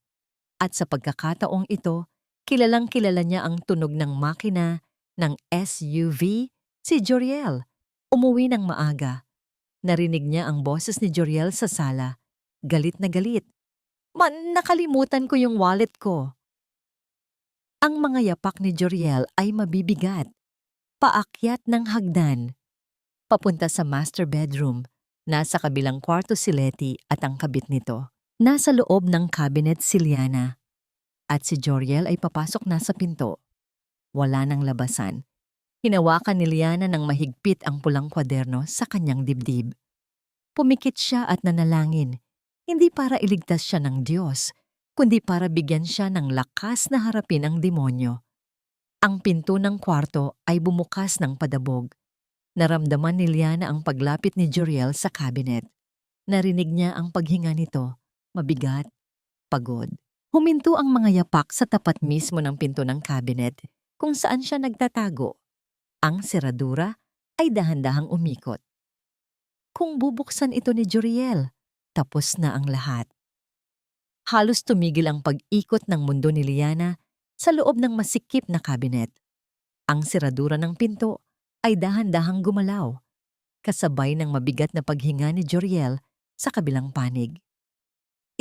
At sa pagkakataong ito, kilalang-kilala niya ang tunog ng makina ng SUV, si Joriel. Umuwi ng maaga. Narinig niya ang boses ni Joriel sa sala. Galit na galit. Nakalimutan ko yung wallet ko. Ang mga yapak ni Joriel ay mabibigat. Paakyat ng hagdan. Papunta sa master bedroom. Nasa kabilang kwarto si Letty at ang kabit nito. Nasa loob ng cabinet si Liana. At si Joriel ay papasok na sa pinto. Wala nang labasan. Hinawakan ni Liana ng mahigpit ang pulang kwaderno sa kanyang dibdib. Pumikit siya at nanalangin. Hindi para iligtas siya ng Diyos, kundi para bigyan siya ng lakas na harapin ang demonyo. Ang pinto ng kwarto ay bumukas ng padabog. Naramdaman ni Liana ang paglapit ni Joriel sa cabinet. Narinig niya ang paghinga nito, mabigat, pagod. Huminto ang mga yapak sa tapat mismo ng pinto ng cabinet kung saan siya nagtatago. Ang seradura ay dahan-dahang umikot. Kung bubuksan ito ni Joriel, tapos na ang lahat. Halos tumigil ang pag-ikot ng mundo ni Liana sa loob ng masikip na kabinet. Ang seradura ng pinto ay dahan-dahang gumalaw, kasabay ng mabigat na paghinga ni Joriel sa kabilang panig.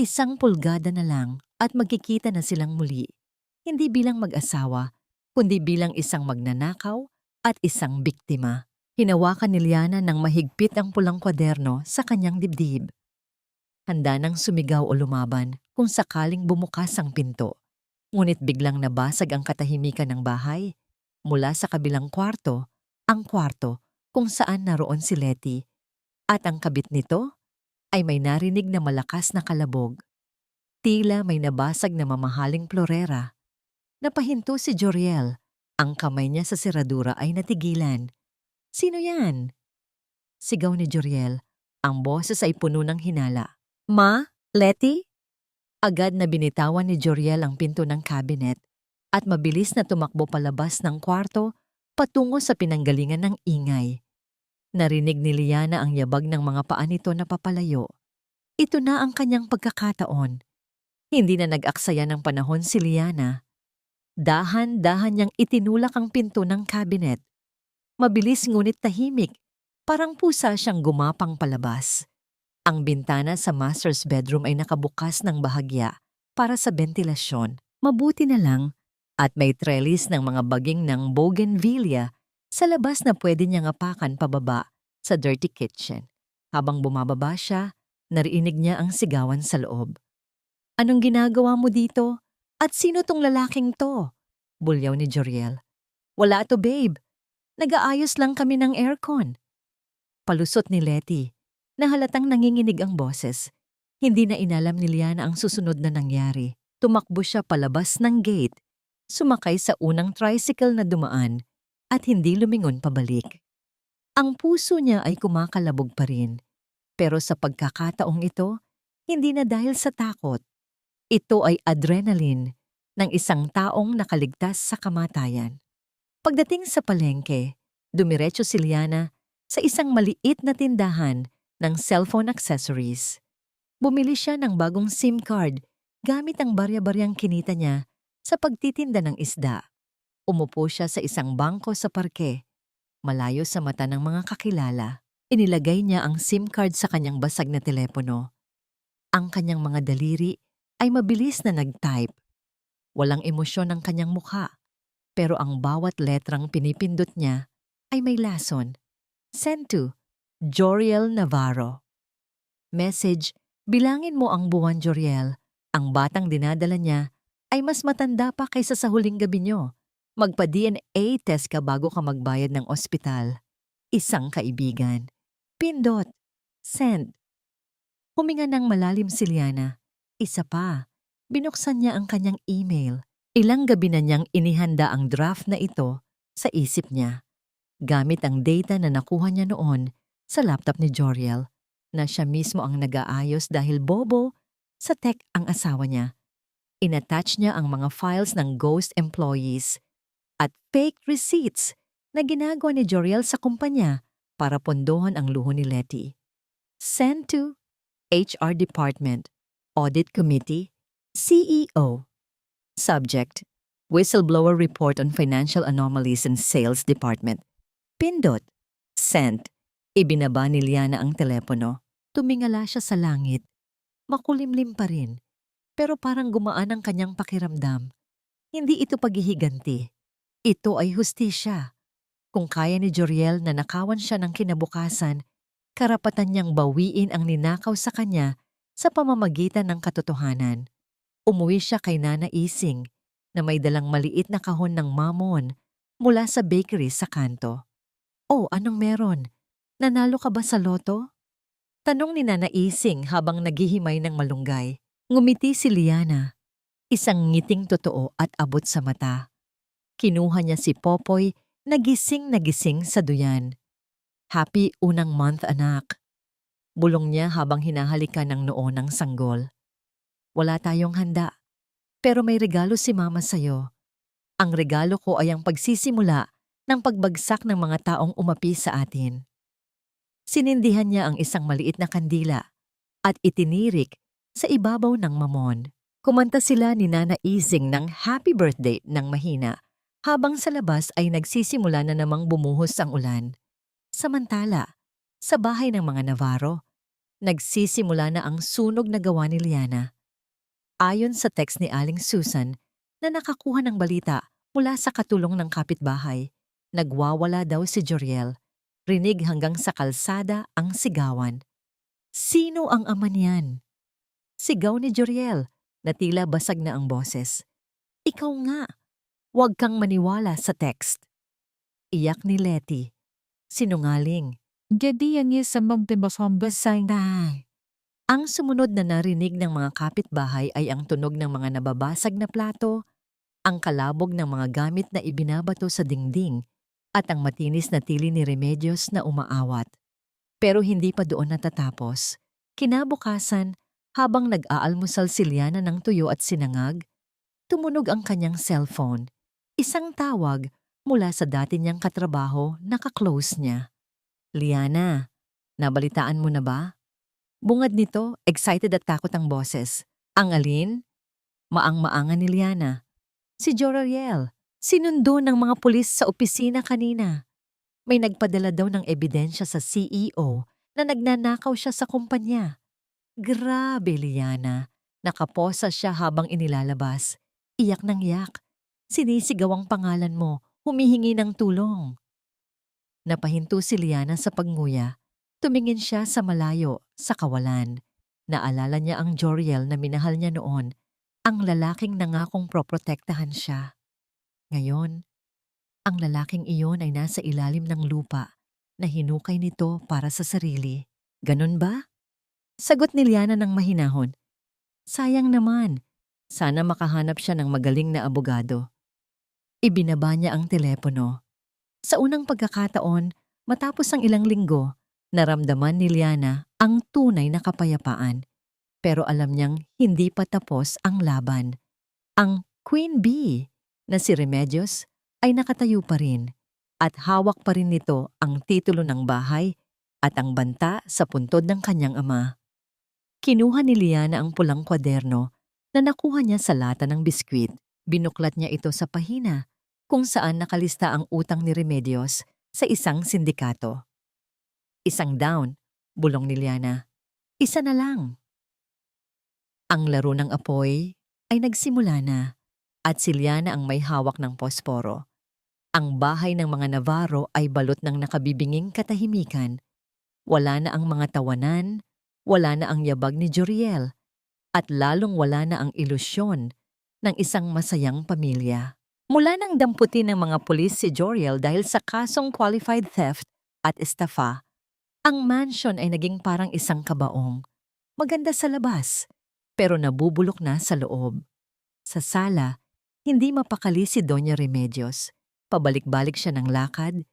1 pulgada na lang at magkikita na silang muli, hindi bilang mag-asawa, kundi bilang isang magnanakaw at isang biktima. Hinawakan ni Liana ng mahigpit ang pulang kwaderno sa kanyang dibdib. Handa nang sumigaw o lumaban kung sakaling bumukas ang pinto. Ngunit biglang nabasag ang katahimikan ng bahay. Mula sa kabilang kwarto, ang kwarto kung saan naroon si Letty. At ang kabit nito ay may narinig na malakas na kalabog. Tila may nabasag na mamahaling plorera. Napahinto si Joriel. Ang kamay niya sa seradura ay natigilan. Sino yan? Sigaw ni Joriel. Ang boses ay puno ng hinala. Ma? Letty? Agad na binitawan ni Joriel ang pinto ng cabinet at mabilis na tumakbo palabas ng kwarto patungo sa pinanggalingan ng ingay. Narinig ni Liana ang yabag ng mga paa nito na papalayo. Ito na ang kanyang pagkakataon. Hindi na nag-aksaya ng panahon si Liana. Dahan-dahan niyang itinulak ang pinto ng cabinet. Mabilis ngunit tahimik, parang pusa siyang gumapang palabas. Ang bintana sa master's bedroom ay nakabukas ng bahagya para sa bentilasyon. Mabuti na lang at may trellis ng mga baging ng bougainvillea sa labas na pwede niyang apakan pababa sa dirty kitchen. Habang bumababa siya, narinig niya ang sigawan sa loob. Anong ginagawa mo dito? At sino tong lalaking to? Bulyaw ni Joriel. Wala to, babe. Nag-aayos lang kami ng aircon. Palusot ni Letty. Nahalatang nanginginig ang boses. Hindi na inalam ni Liana ang susunod na nangyari. Tumakbo siya palabas ng gate, sumakay sa unang tricycle na dumaan at hindi lumingon pabalik. Ang puso niya ay kumakalabog pa rin. Pero sa pagkakataong ito, hindi na dahil sa takot. Ito ay adrenaline ng isang taong nakaligtas sa kamatayan. Pagdating sa palengke, dumiretso si Liana sa isang maliit na tindahan ng cellphone accessories. Bumili siya ng bagong SIM card gamit ang barya-baryang kinita niya sa pagtitinda ng isda. Umupo siya sa isang bangko sa parke, malayo sa mata ng mga kakilala. Inilagay niya ang SIM card sa kanyang basag na telepono. Ang kanyang mga daliri ay mabilis na nag-type. Walang emosyon ang kanyang mukha, pero ang bawat letrang pinipindot niya ay may lason. Send to Joriel Navarro. Message, bilangin mo ang buwan, Joriel. Ang batang dinadala niya ay mas matanda pa kaysa sa huling gabi nyo. Magpa-DNA test ka bago ka magbayad ng ospital. Isang kaibigan. Pindot. Send. Huminga ng malalim si Liana. Isa pa. Binuksan niya ang kanyang email. Ilang gabi na niyang inihanda ang draft na ito sa isip niya. Gamit ang data na nakuha niya noon sa laptop ni Joriel na siya mismo ang nag-aayos dahil bobo sa tech ang asawa niya. Inattach niya ang mga files ng ghost employees at fake receipts na ginagawa ni Joriel sa kumpanya para pondohan ang luho ni Letty. Send to HR Department, Audit Committee, CEO. Subject, Whistleblower Report on Financial Anomalies in Sales Department. Pindot. Sent. Ibinaba ni Liana ang telepono. Tumingala siya sa langit. Makulimlim pa rin, pero parang gumaan ang kanyang pakiramdam. Hindi ito paghihiganti. Ito ay hustisya. Kung kaya ni Joriel na nakawan siya ng kinabukasan, karapatan niyang bawiin ang ninakaw sa kanya sa pamamagitan ng katotohanan. Umuwi siya kay Nana Ising na may dalang maliit na kahon ng mamon mula sa bakery sa kanto. "Oh, anong meron? Nanalo ka ba sa loto?" Tanong ni Nana Ising habang naghihimay ng malunggay. Ngumiti si Liana. Isang ngiting totoo at abot sa mata. Kinuha niya si Popoy na gising sa duyan. "Happy unang month, anak." Bulong niya habang hinahalikan ng noo ng sanggol. "Wala tayong handa, pero may regalo si Mama sa'yo. Ang regalo ko ay ang pagsisimula ng pagbagsak ng mga taong umapi sa atin." Sinindihan niya ang isang maliit na kandila at itinirik sa ibabaw ng mamon. Kumanta sila ni Nana Ising ng happy birthday ng mahina habang sa labas ay nagsisimula na namang bumuhos ang ulan. Samantala, sa bahay ng mga Navarro, nagsisimula na ang sunog na gawa ni Liana. Ayon sa text ni Aling Susan na nakakuha ng balita mula sa katulong ng kapitbahay, nagwawala daw si Joriel. Rinig hanggang sa kalsada ang sigawan. Sino ang ama niyan? Sigaw ni Joriel na tila basag na ang boses. "Ikaw nga, huwag kang maniwala sa text." Iyak ni Letty. Sinungaling. Jadi yan yung sa magdibasambasay na. Ang sumunod na narinig ng mga kapitbahay ay ang tunog ng mga nababasag na plato, ang kalabog ng mga gamit na ibinabato sa dingding, at ang matinis na tili ni Remedios na umaawat. Pero hindi pa doon natatapos. Kinabukasan, habang nag-aalmusal si Liana ng tuyo at sinangag, tumunog ang kanyang cellphone. Isang tawag mula sa dati niyang katrabaho na ka-close niya. "Liana, nabalitaan mo na ba?" Bungad nito, excited at takot ang boses. "Ang alin?" Maang-maangan ni Liana. "Si Joriel. Sinundo ng mga pulis sa opisina kanina. May nagpadala daw ng ebidensya sa CEO na nagnanakaw siya sa kumpanya." Grabe, Liana. Nakaposa siya habang inilalabas. Iyak ng iyak. Sinisigaw ang pangalan mo, humihingi ng tulong. Napahinto si Liana sa pagnguya. Tumingin siya sa malayo, sa kawalan. Naalala niya ang Joriel na minahal niya noon, ang lalaking nangakong proprotektahan siya. Ngayon, ang lalaking iyon ay nasa ilalim ng lupa na hinukay nito para sa sarili. Ganun ba? Sagot ni Liana ng mahinahon. Sayang naman. Sana makahanap siya ng magaling na abogado. Ibinaba niya ang telepono. Sa unang pagkakataon, matapos ang ilang linggo, naramdaman ni Liana ang tunay na kapayapaan. Pero alam niyang hindi pa tapos ang laban. Ang Queen Bee na si Remedios ay nakatayo pa rin at hawak pa rin nito ang titulo ng bahay at ang banta sa puntod ng kanyang ama. Kinuha ni Liana ang pulang kwaderno na nakuha niya sa lata ng biskwit. Binuklat niya ito sa pahina kung saan nakalista ang utang ni Remedios sa isang sindikato. "Isang down," bulong ni Liana. "Isa na lang." Ang laro ng apoy ay nagsimula na at si Liana ang may hawak ng posporo. Ang bahay ng mga Navarro ay balot ng nakabibinging katahimikan. Wala na ang mga tawanan, wala na ang yabag ni Joriel, at lalong wala na ang ilusyon ng isang masayang pamilya. Mula nang damputin ng mga pulis si Joriel dahil sa kasong qualified theft at estafa, ang mansion ay naging parang isang kabaong. Maganda sa labas, pero nabubulok na sa loob. Sa sala, hindi mapakali si Doña Remedios. Pabalik-balik siya ng lakad.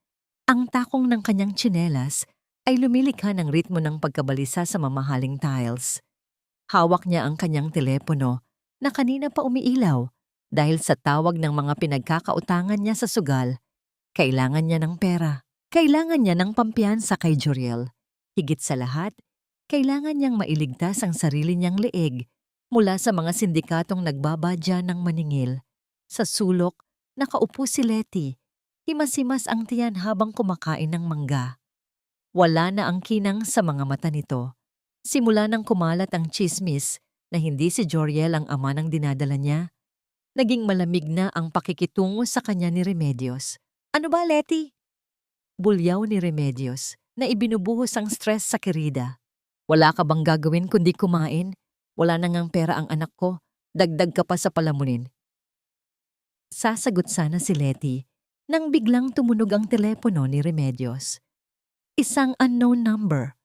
Ang takong ng kanyang tsinelas ay lumilikha ng ritmo ng pagkabalisa sa mamahaling tiles. Hawak niya ang kanyang telepono na kanina pa umiilaw dahil sa tawag ng mga pinagkakautangan niya sa sugal. Kailangan niya ng pera. Kailangan niya ng pampiyansa kay Joriel. Higit sa lahat, kailangan niyang mailigtas ang sarili niyang leeg mula sa mga sindikatong nagbabadya ng maningil. Sa sulok, nakaupo si Letty. Himas-himas ang tiyan habang kumakain ng mangga. Wala na ang kinang sa mga mata nito. Simula nang kumalat ang tsismis na hindi si Joriel ang ama ng dinadala niya, naging malamig na ang pakikitungo sa kanya ni Remedios. Ano ba, Letty? Bulyaw ni Remedios na ibinubuhos ang stress sa kerida. Wala ka bang gagawin kundi kumain? Wala na ngang pera ang anak ko. Dagdag ka pa sa palamunin. Sasagot sana si Letty nang biglang tumunog ang telepono ni Remedios. Isang unknown number.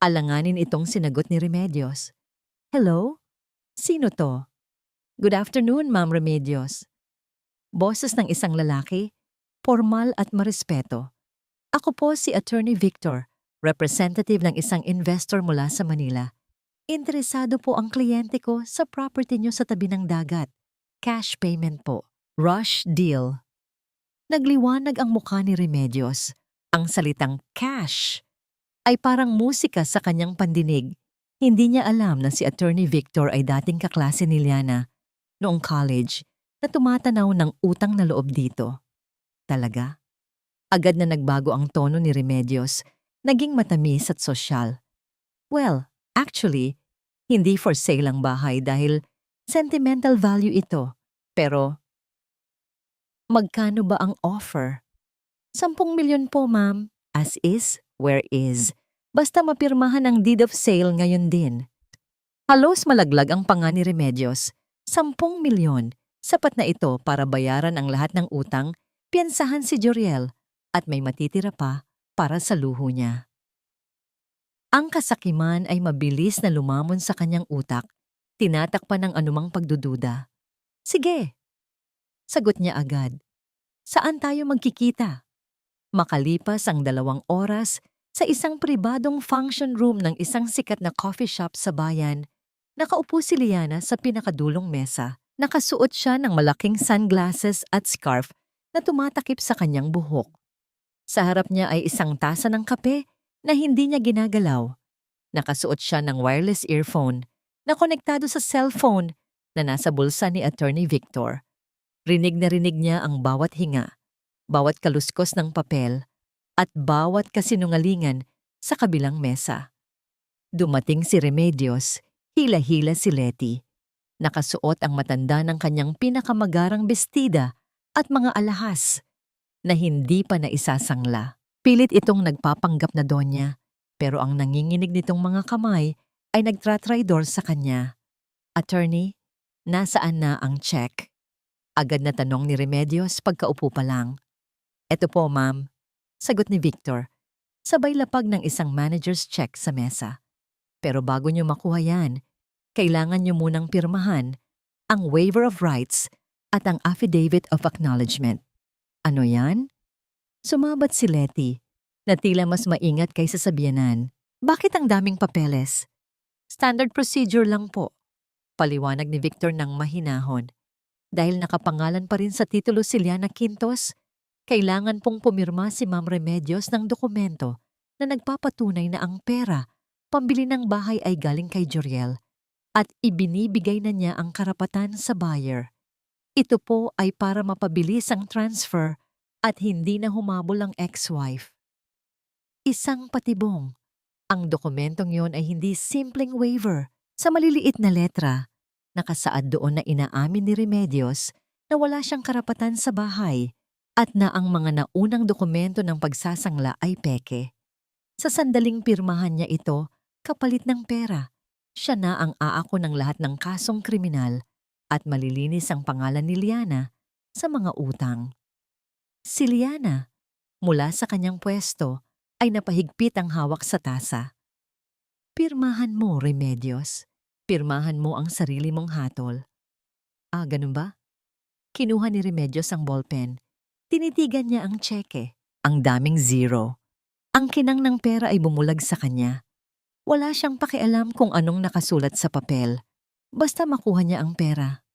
Alanganin itong sinagot ni Remedios. Hello? Sino to? Good afternoon, Ma'am Remedios. Boses ng isang lalaki, formal at marespeto. Ako po si Attorney Victor, representative ng isang investor mula sa Manila. Interesado po ang kliyente ko sa property niyo sa tabi ng dagat. Cash payment po. Rush deal. Nagliwanag ang mukha ni Remedios. Ang salitang cash ay parang musika sa kanyang pandinig. Hindi niya alam na si Attorney Victor ay dating kaklase ni Liana noong college na tumatanaw ng utang na loob dito. Talaga? Agad na nagbago ang tono ni Remedios, naging matamis at sosyal. Well, actually, hindi for sale ang bahay dahil sentimental value ito. Pero, magkano ba ang offer? 10 milyon po, ma'am. As is, where is. Basta mapirmahan ang deed of sale ngayon din. Halos malaglag ang panga ni Remedios. 10 milyon. Sapat na ito para bayaran ang lahat ng utang, piyansahan si Joriel, at may matitira pa para sa luho niya. Ang kasakiman ay mabilis na lumamon sa kanyang utak, tinatakpan ng anumang pagdududa. Sige, sagot niya agad. Saan tayo magkikita? Makalipas ang 2 oras, sa isang pribadong function room ng isang sikat na coffee shop sa bayan, nakaupo si Liana sa pinakadulong mesa. Nakasuot siya ng malaking sunglasses at scarf na tumatakip sa kanyang buhok. Sa harap niya ay isang tasa ng kape na hindi niya ginagalaw. Nakasuot siya ng wireless earphone na konektado sa cellphone na nasa bulsa ni Attorney Victor. Rinig na rinig niya ang bawat hinga, bawat kaluskos ng papel, at bawat kasinungalingan sa kabilang mesa. Dumating si Remedios, hila-hila si Letty. Nakasuot ang matanda ng kanyang pinakamagarang bestida at mga alahas na hindi pa naisasangla. Pilit itong nagpapanggap na donya, pero ang nanginginig nitong mga kamay ay nagtratraidor sa kanya. Attorney, nasaan na ang check? Agad na tanong ni Remedios pagkaupo pa lang. Eto po, ma'am. Sagot ni Victor, sabay lapag ng isang manager's check sa mesa. Pero bago niyo makuha yan, kailangan niyo munang pirmahan ang waiver of rights at ang affidavit of acknowledgement. Ano yan? Sumabat si Letty, na tila mas maingat kaysa sa biyenan. Bakit ang daming papeles? Standard procedure lang po, paliwanag ni Victor ng mahinahon. Dahil nakapangalan pa rin sa titulo si Liana Quintos, kailangan pong pumirma si Ma'am Remedios ng dokumento na nagpapatunay na ang pera, pambili ng bahay ay galing kay Joriel at ibinibigay na niya ang karapatan sa buyer. Ito po ay para mapabilis ang transfer at hindi na humabol ang ex-wife. Isang patibong. Ang dokumentong yon ay hindi simpleng waiver. Sa maliliit na letra, nakasaad doon na inaamin ni Remedios na wala siyang karapatan sa bahay at na ang mga naunang dokumento ng pagsasangla ay peke. Sa sandaling pirmahan niya ito, kapalit ng pera, siya na ang aako ng lahat ng kasong kriminal at malilinis ang pangalan ni Liana sa mga utang. Si Liana, mula sa kanyang pwesto, ay napahigpit ang hawak sa tasa. Pirmahan mo, Remedios. Pirmahan mo ang sarili mong hatol. Ah, ganun ba? Kinuha ni Remedios ang ballpen. Tinitigan niya ang tseke. Ang daming zero. Ang kinang ng pera ay bumulag sa kanya. Wala siyang pakialam kung anong nakasulat sa papel. Basta makuha niya ang pera.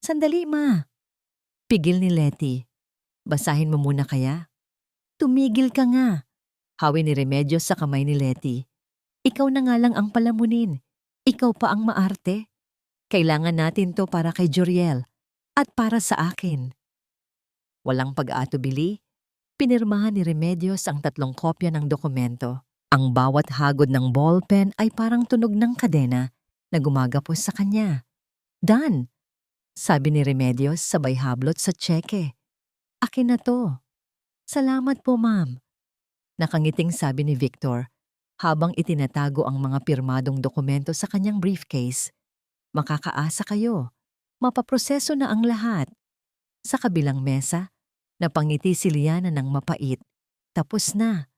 Sandali, ma. Pigil ni Letty. Basahin mo muna kaya? Tumigil ka nga. Hawi ni Remedios sa kamay ni Letty. Ikaw na nga lang ang palamunin. Ikaw pa ang maarte. Kailangan natin to para kay Joriel at para sa akin. Walang pag-aatubili, pinirmahan ni Remedios ang 3 kopya ng dokumento. Ang bawat hagod ng ballpen ay parang tunog ng kadena na gumagapos sa kanya. Done! Sabi ni Remedios sabay hablot sa tseke. Akin na to. Salamat po, ma'am. Nakangiting sabi ni Victor habang itinatago ang mga pirmadong dokumento sa kanyang briefcase. Makakaasa kayo. Mapaproseso na ang lahat. Sa kabilang mesa, napangiti si Liana ng mapait. Tapos na.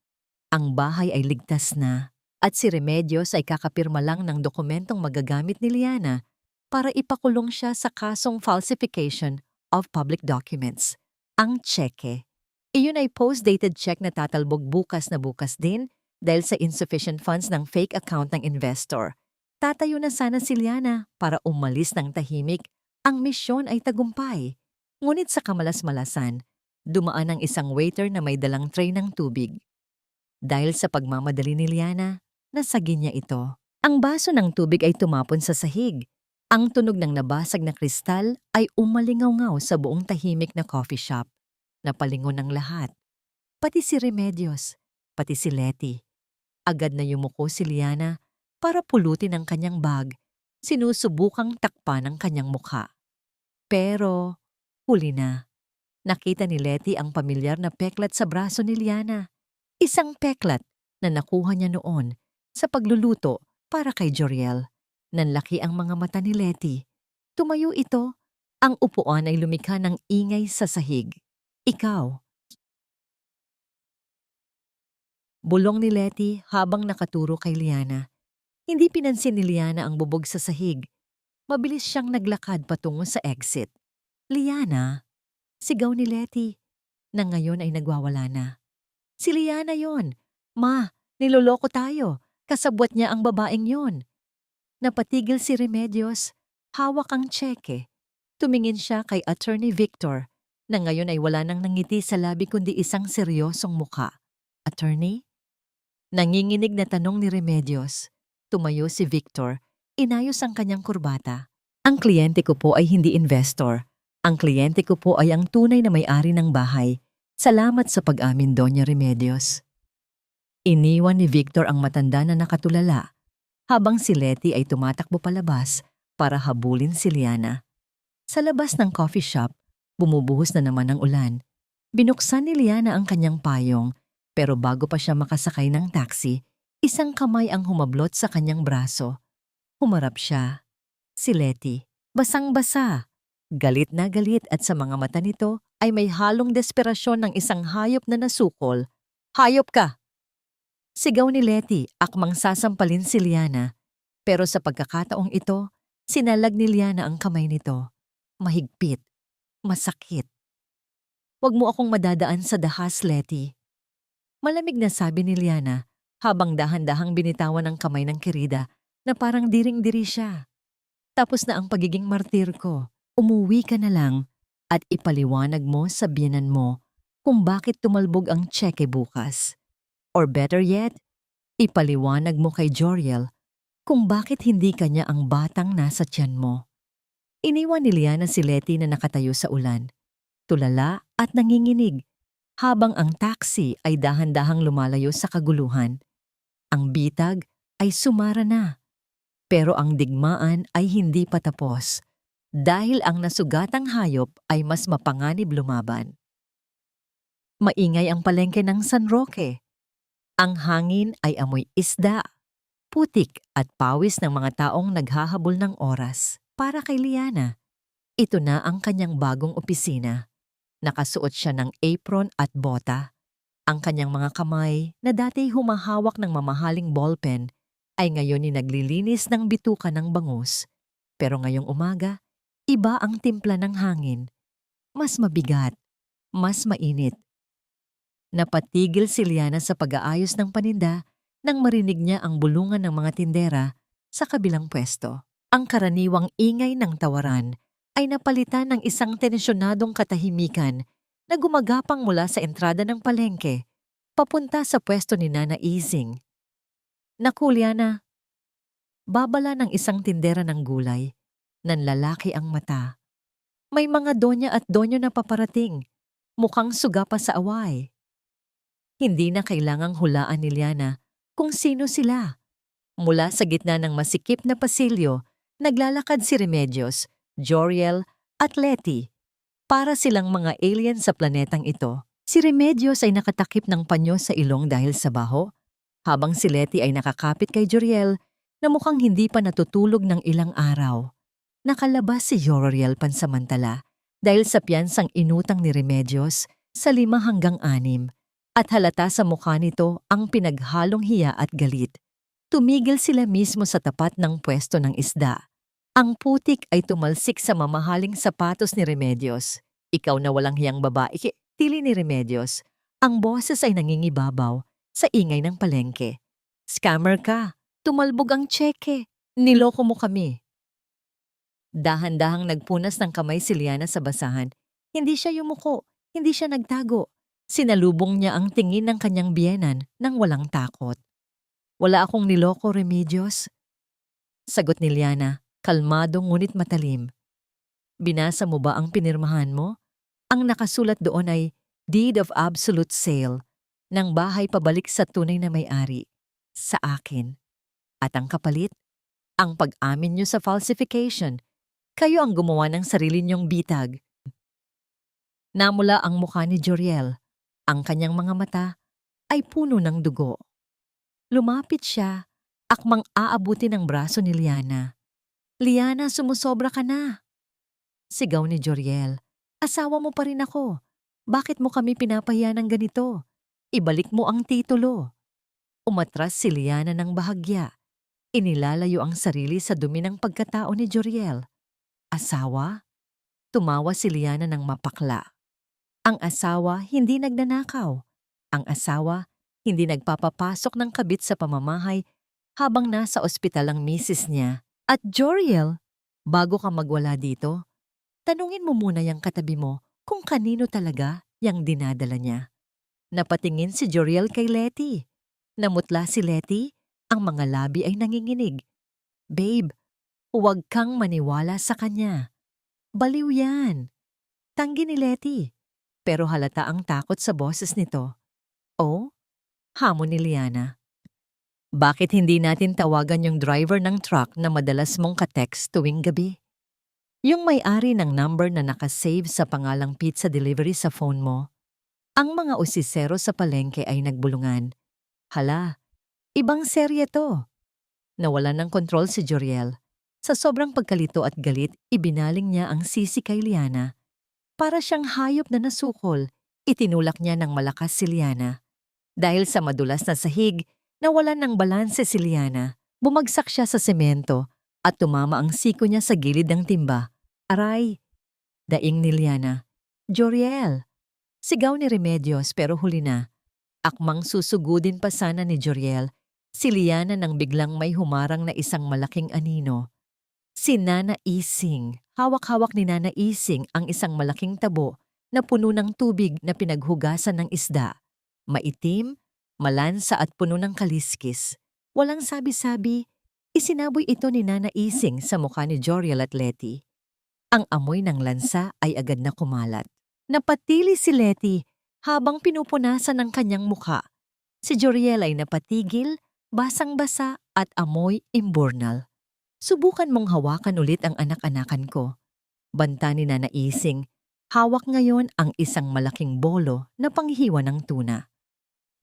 Ang bahay ay ligtas na. At si Remedios ay kakapirma lang ng dokumentong magagamit ni Liana para ipakulong siya sa kasong falsification of public documents. Ang tseke. Iyon ay post-dated check na tatalbog bukas na bukas din dahil sa insufficient funds ng fake account ng investor. Tatayo na sana si Liana para umalis ng tahimik. Ang misyon ay tagumpay. Ngunit sa kamalas-malasan, dumaan ang isang waiter na may dalang tray ng tubig. Dahil sa pagmamadali ni Liana, nasagi niya ito. Ang baso ng tubig ay tumapon sa sahig. Ang tunog ng nabasag na kristal ay umalingaw-ngaw sa buong tahimik na coffee shop. Napalingon ng lahat. Pati si Remedios, pati si Letty. Agad na yumuko si Liana para pulutin ang kanyang bag. Sinusubukang takpan ang kanyang mukha. Pero, huli na. Nakita ni Letty ang pamilyar na peklat sa braso ni Liana. Isang peklat na nakuha niya noon sa pagluluto para kay Joriel. Nanlaki ang mga mata ni Letty. Tumayo ito. Ang upuan ay lumikha ng ingay sa sahig. Ikaw. Bulong ni Letty habang nakaturo kay Liana. Hindi pinansin ni Liana ang bubog sa sahig. Mabilis siyang naglakad patungo sa exit. Liana, sigaw ni Letty, na ngayon ay nagwawala na. Si Liana yon. Ma, niloloko tayo. Kasabwat niya ang babaeng yon. Napatigil si Remedios. Hawak ang tseke. Tumingin siya kay Attorney Victor, na ngayon ay wala nang nangiti sa labi kundi isang seryosong muka. Attorney? Nanginginig na tanong ni Remedios. Tumayo si Victor, inayos ang kanyang kurbata. Ang kliyente ko po ay hindi investor. Ang kliyente ko po ay ang tunay na may-ari ng bahay. Salamat sa pag-amin, Doña Remedios. Iniwan ni Victor ang matanda na nakatulala, habang si Letty ay tumatakbo palabas para habulin si Liana. Sa labas ng coffee shop, bumubuhos na naman ang ulan. Binuksan ni Liana ang kanyang payong, pero bago pa siya makasakay ng taxi, isang kamay ang humablot sa kanyang braso. Humarap siya. Si Letty, basang-basa. Galit na galit at sa mga mata nito ay may halong desperasyon ng isang hayop na nasukol. Hayop ka! Sigaw ni Letty, akmang sasampalin si Liana. Pero sa pagkakataong ito, sinalag ni Liana ang kamay nito. Mahigpit. Masakit. Huwag mo akong madadaan sa dahas, Letty. Malamig na sabi ni Liana habang dahan-dahang binitawan ang kamay ng Querida na parang diring-diri siya. Tapos na ang pagiging martir ko. Umuwi ka na lang at ipaliwanag mo sa biyenan mo kung bakit tumalbog ang tseke bukas. Or better yet, ipaliwanag mo kay Joriel kung bakit hindi kanya ang batang nasa tiyan mo. Iniwan ni Liana si Letty na nakatayo sa ulan, tulala at nanginginig, habang ang taxi ay dahan-dahang lumalayo sa kaguluhan. Ang bitag ay sumara na, pero ang digmaan ay hindi pa tapos dahil ang nasugatang hayop ay mas mapanganib lumaban. Maingay ang palengke ng San Roque. Ang hangin ay amoy isda, putik at pawis ng mga taong naghahabol ng oras. Para kay Liana, Ito na ang kanyang bagong opisina. Nakasuot siya ng apron at bota. Ang kanyang mga kamay na dati humahawak ng mamahaling ballpen ay ngayon ni naglilinis ng bituka ng bangus. Pero ngayong umaga, iba ang timpla ng hangin. Mas mabigat, mas mainit. Napatigil si Liana sa pag-aayos ng paninda nang marinig niya ang bulungan ng mga tindera sa kabilang pwesto. Ang karaniwang ingay ng tawaran ay napalitan ng isang tensyonadong katahimikan na gumagapang mula sa entrada ng palengke papunta sa pwesto ni Nana Ising. Naku, Liana, babala ng isang tindera ng gulay, nanlalaki ang mata. May mga donya at donyo na paparating, mukhang suga pa sa away. Hindi na kailangang hulaan ni Liana kung sino sila. Mula sa gitna ng masikip na pasilyo, naglalakad si Remedios, Joriel at Letty. Para silang mga alien sa planetang ito. Si Remedios ay nakatakip ng panyo sa ilong dahil sa baho, habang si Letty ay nakakapit kay Joriel na mukhang hindi pa natutulog ng ilang araw. Nakalabas si Joriel pansamantala dahil sa piyansang inutang ni Remedios sa 5 hanggang 6 at halata sa mukha nito ang pinaghalong hiya at galit. Tumigil sila mismo sa tapat ng pwesto ng isda. Ang putik ay tumalsik sa mamahaling sapatos ni Remedios. Ikaw na walang hiyang babae, tili ni Remedios. Ang boses ay nangingibabaw sa ingay ng palengke. Scammer ka, tumalbog ang tseke, niloko mo kami. Dahan-dahang nagpunas ng kamay si Liana sa basahan. Hindi siya yumuko, hindi siya nagtago. Sinalubong niya ang tingin ng kanyang biyenan nang walang takot. Wala akong niloko, Remedios. Sagot ni Liana, kalmado ngunit matalim. Binasa mo ba ang pinirmahan mo? Ang nakasulat doon ay Deed of Absolute Sale ng bahay pabalik sa tunay na may-ari, sa akin. At ang kapalit, ang pag-amin niyo sa falsification. Kayo ang gumawa ng sarili niyong bitag. Namula ang mukha ni Joriel. Ang kanyang mga mata ay puno ng dugo. Lumapit siya, akmang aabuti ng braso ni Liana. Liana, sumusobra ka na. Sigaw ni Joriel, asawa mo pa rin ako. Bakit mo kami pinapahiya ng ganito? Ibalik mo ang titulo. Umatras si Liana ng bahagya. Inilalayo ang sarili sa dumi ng pagkatao ni Joriel. Asawa? Tumawa si Liana ng mapakla. Ang asawa hindi nagnanakaw. Ang asawa hindi nagpapapasok ng kabit sa pamamahay habang nasa ospital ang misis niya. At Joriel, bago ka magwala dito, tanungin mo muna yung katabi mo kung kanino talaga yung dinadala niya. Napatingin si Joriel kay Letty. Namutla si Letty, ang mga labi ay nanginginig. Babe, huwag kang maniwala sa kanya. Baliw yan. Tanggi ni Letty. Pero halata ang takot sa boses nito. Oh? Hamon ni Liana. Bakit hindi natin tawagan yung driver ng truck na madalas mong ka-text tuwing gabi? Yung may-ari ng number na nakasave sa pangalang pizza delivery sa phone mo. Ang mga usisero sa palengke ay nagbulungan. Hala, ibang serye to. Nawalan ng kontrol si Joriel. Sa sobrang pagkalito at galit, ibinaling niya ang sisi kay Liana. Para siyang hayop na nasukol, itinulak niya ng malakas si Liana. Dahil sa madulas na sahig, nawalan ng balanse si Liana. Bumagsak siya sa semento at tumama ang siko niya sa gilid ng timba. Aray! Daing ni Liana. Joriel! Sigaw ni Remedios pero huli na. Akmang susugudin pa sana ni Joriel, si Liana nang biglang may humarang na isang malaking anino. Si Nana Ising. Hawak-hawak ni Nana Ising ang isang malaking tabo na puno ng tubig na pinaghugasan ng isda. Maitim, malansa at puno ng kaliskis. Walang sabi-sabi, isinaboy ito ni Nana Ising sa mukha ni Joriel at Letty. Ang amoy ng lansa ay agad na kumalat. Napatili si Letty habang pinupunasan ng kanyang mukha. Si Joriel ay napatigil, basang-basa at amoy imburnal. Subukan mong hawakan ulit ang anak-anakan ko. Banta ni Nana Ising, hawak ngayon ang isang malaking bolo na panghiwa ng tuna.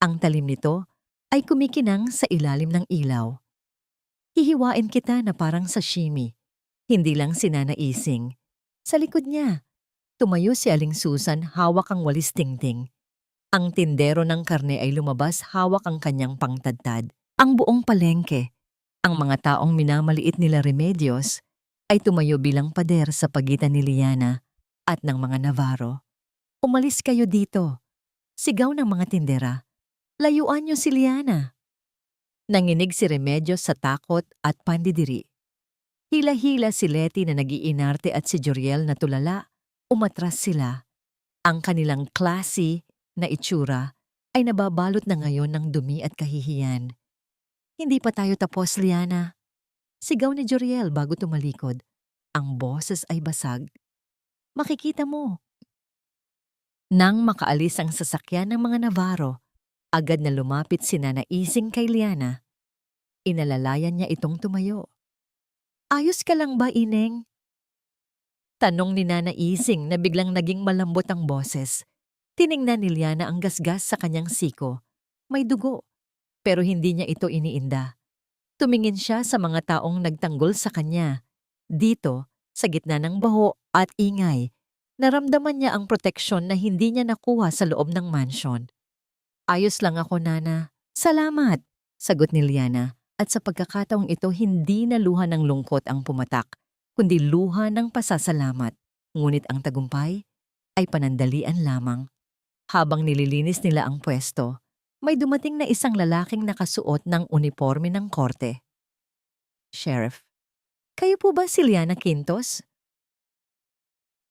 Ang talim nito ay kumikinang sa ilalim ng ilaw. Hihiwain kita na parang sashimi. Hindi lang si Nana Ising. Sa likod niya, tumayo si Aling Susan hawak ang walis tingting. Ang tindero ng karne ay lumabas hawak ang kanyang pangtadtad. Ang buong palengke, ang mga taong minamaliit nila Remedios, ay tumayo bilang pader sa pagitan ni Liana at ng mga Navarro. Umalis kayo dito. Sigaw ng mga tindera. Layuan niyo si Liana. Nanginig si Remedios sa takot at pandidiri. Hila-hila si Letty na nag-iinarte at si Joriel na tulala. Umatras sila. Ang kanilang classy na itsura ay nababalot na ngayon ng dumi at kahihiyan. Hindi pa tayo tapos, Liana. Sigaw ni Joriel bago tumalikod. Ang boses ay basag. Makikita mo. Nang makaalis ang sasakyan ng mga Navarro, agad na lumapit si Nana Ising kay Liana. Inalalayan niya itong tumayo. Ayos ka lang ba, Ineng? Tanong ni Nana Ising na biglang naging malambot ang boses. Tiningnan ni Liana ang gasgas sa kanyang siko. May dugo, pero hindi niya ito iniinda. Tumingin siya sa mga taong nagtanggol sa kanya. Dito, sa gitna ng baho at ingay, naramdaman niya ang proteksyon na hindi niya nakuha sa loob ng mansyon. Ayos lang ako, Nana. Salamat, sagot ni Liana. At sa pagkakataong ito, hindi na luha ng lungkot ang pumatak, kundi luha ng pasasalamat. Ngunit ang tagumpay ay panandalian lamang. Habang nililinis nila ang pwesto, may dumating na isang lalaking nakasuot ng uniforme ng korte. Sheriff, kayo po ba si Liana Quintos?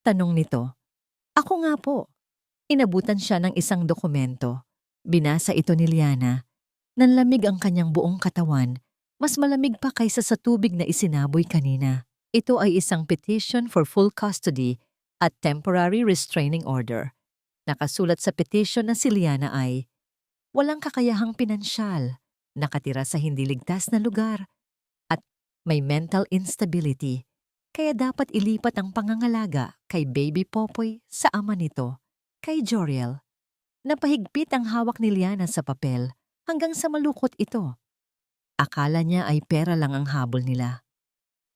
Tanong nito. Ako nga po. Inabutan siya ng isang dokumento. Binasa ito ni Liana. Nanlamig ang kanyang buong katawan, mas malamig pa kaysa sa tubig na isinaboy kanina. Ito ay isang petition for full custody at temporary restraining order. Nakasulat sa petition na si Liana ay, walang kakayahang pinansyal, nakatira sa hindi ligtas na lugar, at may mental instability, kaya dapat ilipat ang pangangalaga kay Baby Popoy sa ama nito, kay Joriel. Napahigpit ang hawak ni Liana sa papel, hanggang sa malukot ito. Akala niya ay pera lang ang habol nila.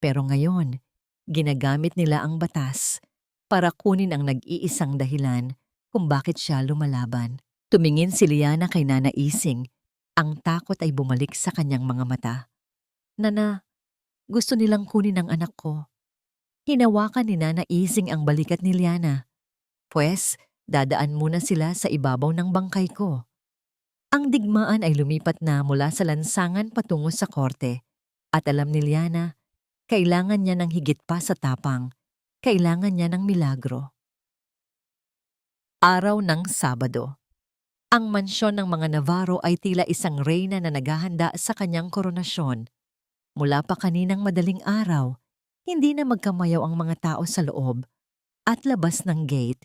Pero ngayon, ginagamit nila ang batas para kunin ang nag-iisang dahilan kung bakit siya lumalaban. Tumingin si Liana kay Nana Ising. Ang takot ay bumalik sa kanyang mga mata. Nana, gusto nilang kunin ang anak ko. Hinawakan ni Nana Ising ang balikat ni Liana. Pwes, dadaan muna sila sa ibabaw ng bangkay ko. Ang digmaan ay lumipat na mula sa lansangan patungo sa korte. At alam ni Liana, kailangan niya ng higit pa sa tapang. Kailangan niya ng milagro. Araw ng Sabado. Ang mansyon ng mga Navarro ay tila isang reyna na naghahanda sa kanyang koronasyon. Mula pa kaninang madaling araw, hindi na magkamayaw ang mga tao sa loob at labas ng gate.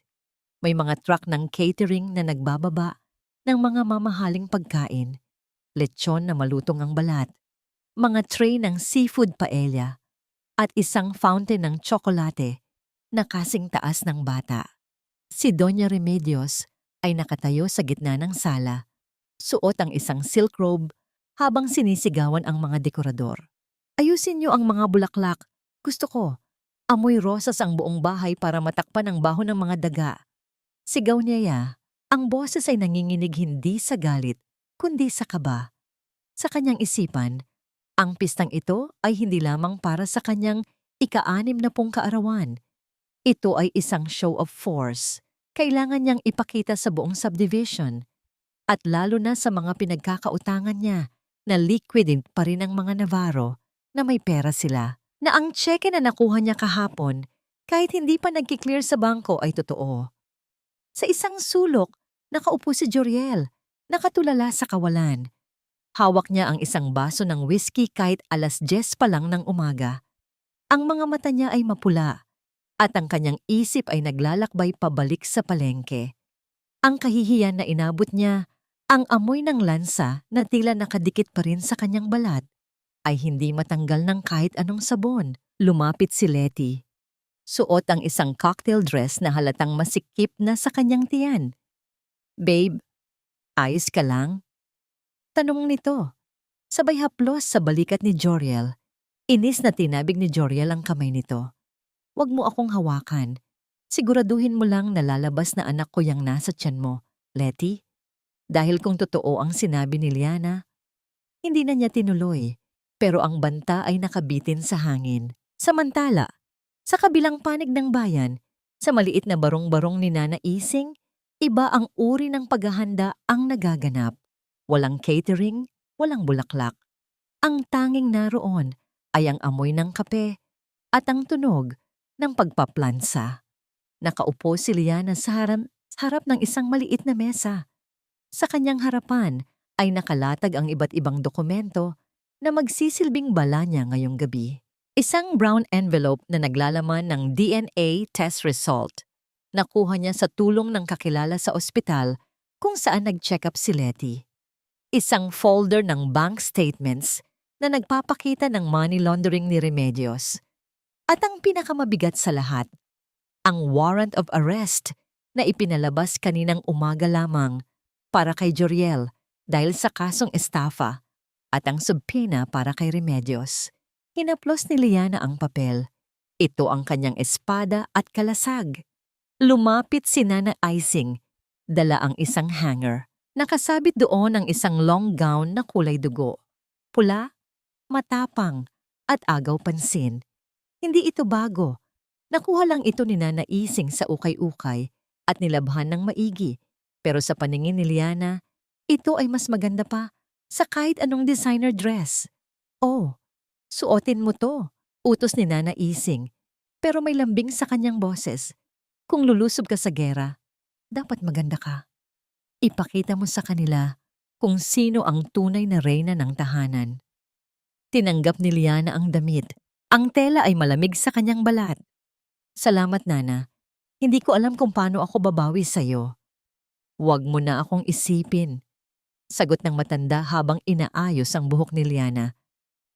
May mga truck ng catering na nagbababa ng mga mamahaling pagkain, lechon na malutong ang balat, mga tray ng seafood paella, at isang fountain ng tsokolate na kasing taas ng bata. Si Doña Remedios ay nakatayo sa gitna ng sala, suot ang isang silk robe habang sinisigawan ang mga dekorador. Ayusin niyo ang mga bulaklak, gusto ko. Amoy rosas ang buong bahay para matakpan ang baho ng mga daga. Sigaw niya. Ang boses ay nanginginig hindi sa galit, kundi sa kaba. Sa kanyang isipan, ang pistang ito ay hindi lamang para sa kanyang ika-60 kaarawan. Ito ay isang show of force. Kailangan niyang ipakita sa buong subdivision. At lalo na sa mga pinagkakautangan niya na liquid pa rin ang mga Navarro na may pera sila. Na ang cheque na nakuha niya kahapon, kahit hindi pa nagkiklear sa bangko ay totoo. Sa isang sulok, nakaupo si Joriel, nakatulala sa kawalan. Hawak niya ang isang baso ng whiskey kahit 10:00 pa lang ng umaga. Ang mga mata niya ay mapula, at ang kanyang isip ay naglalakbay pabalik sa palengke. Ang kahihiyan na inabot niya, ang amoy ng lansa na tila nakadikit pa rin sa kanyang balat, ay hindi matanggal ng kahit anong sabon. Lumapit si Letty. Suot ang isang cocktail dress na halatang masikip na sa kanyang tiyan. Babe, ayos ka lang? Tanong nito. Sabay haplos sa balikat ni Joriel. Inis na tinabig ni Joriel ang kamay nito. Huwag mo akong hawakan. Siguraduhin mo lang na lalabas na anak ko yang nasa tiyan mo, Letty. Dahil kung totoo ang sinabi ni Liana, hindi na niya tinuloy. Pero ang banta ay nakabitin sa hangin. Samantala, sa kabilang panig ng bayan, sa maliit na barong-barong ni Nana Ising, iba ang uri ng paghahanda ang nagaganap. Walang catering, walang bulaklak. Ang tanging naroon ay ang amoy ng kape at ang tunog ng pagpaplansa. Nakaupo si Liana sa harap ng isang maliit na mesa. Sa kanyang harapan ay nakalatag ang iba't ibang dokumento na magsisilbing bala niya ngayong gabi. Isang brown envelope na naglalaman ng DNA test result. Nakuha niya sa tulong ng kakilala sa ospital kung saan nag-check up si Letty. Isang folder ng bank statements na nagpapakita ng money laundering ni Remedios. At ang pinakamabigat sa lahat, ang warrant of arrest na ipinalabas kaninang umaga lamang para kay Joriel dahil sa kasong estafa at ang subpoena para kay Remedios. Hinaplos ni Liana ang papel. Ito ang kanyang espada at kalasag. Lumapit si Nana Ising, dala ang isang hanger. Nakasabit doon ang isang long gown na kulay dugo. Pula, matapang, at agaw pansin. Hindi ito bago. Nakuha lang ito ni Nana Ising sa ukay-ukay at nilabhan ng maigi. Pero sa paningin ni Liana, ito ay mas maganda pa sa kahit anong designer dress. Oh, suotin mo to, utos ni Nana Ising. Pero may lambing sa kanyang boses. Kung lulusob ka sa gera, dapat maganda ka. Ipakita mo sa kanila kung sino ang tunay na reyna ng tahanan. Tinanggap ni Liana ang damit. Ang tela ay malamig sa kanyang balat. Salamat, Nana. Hindi ko alam kung paano ako babawi sa'yo. Huwag mo na akong isipin. Sagot ng matanda habang inaayos ang buhok ni Liana.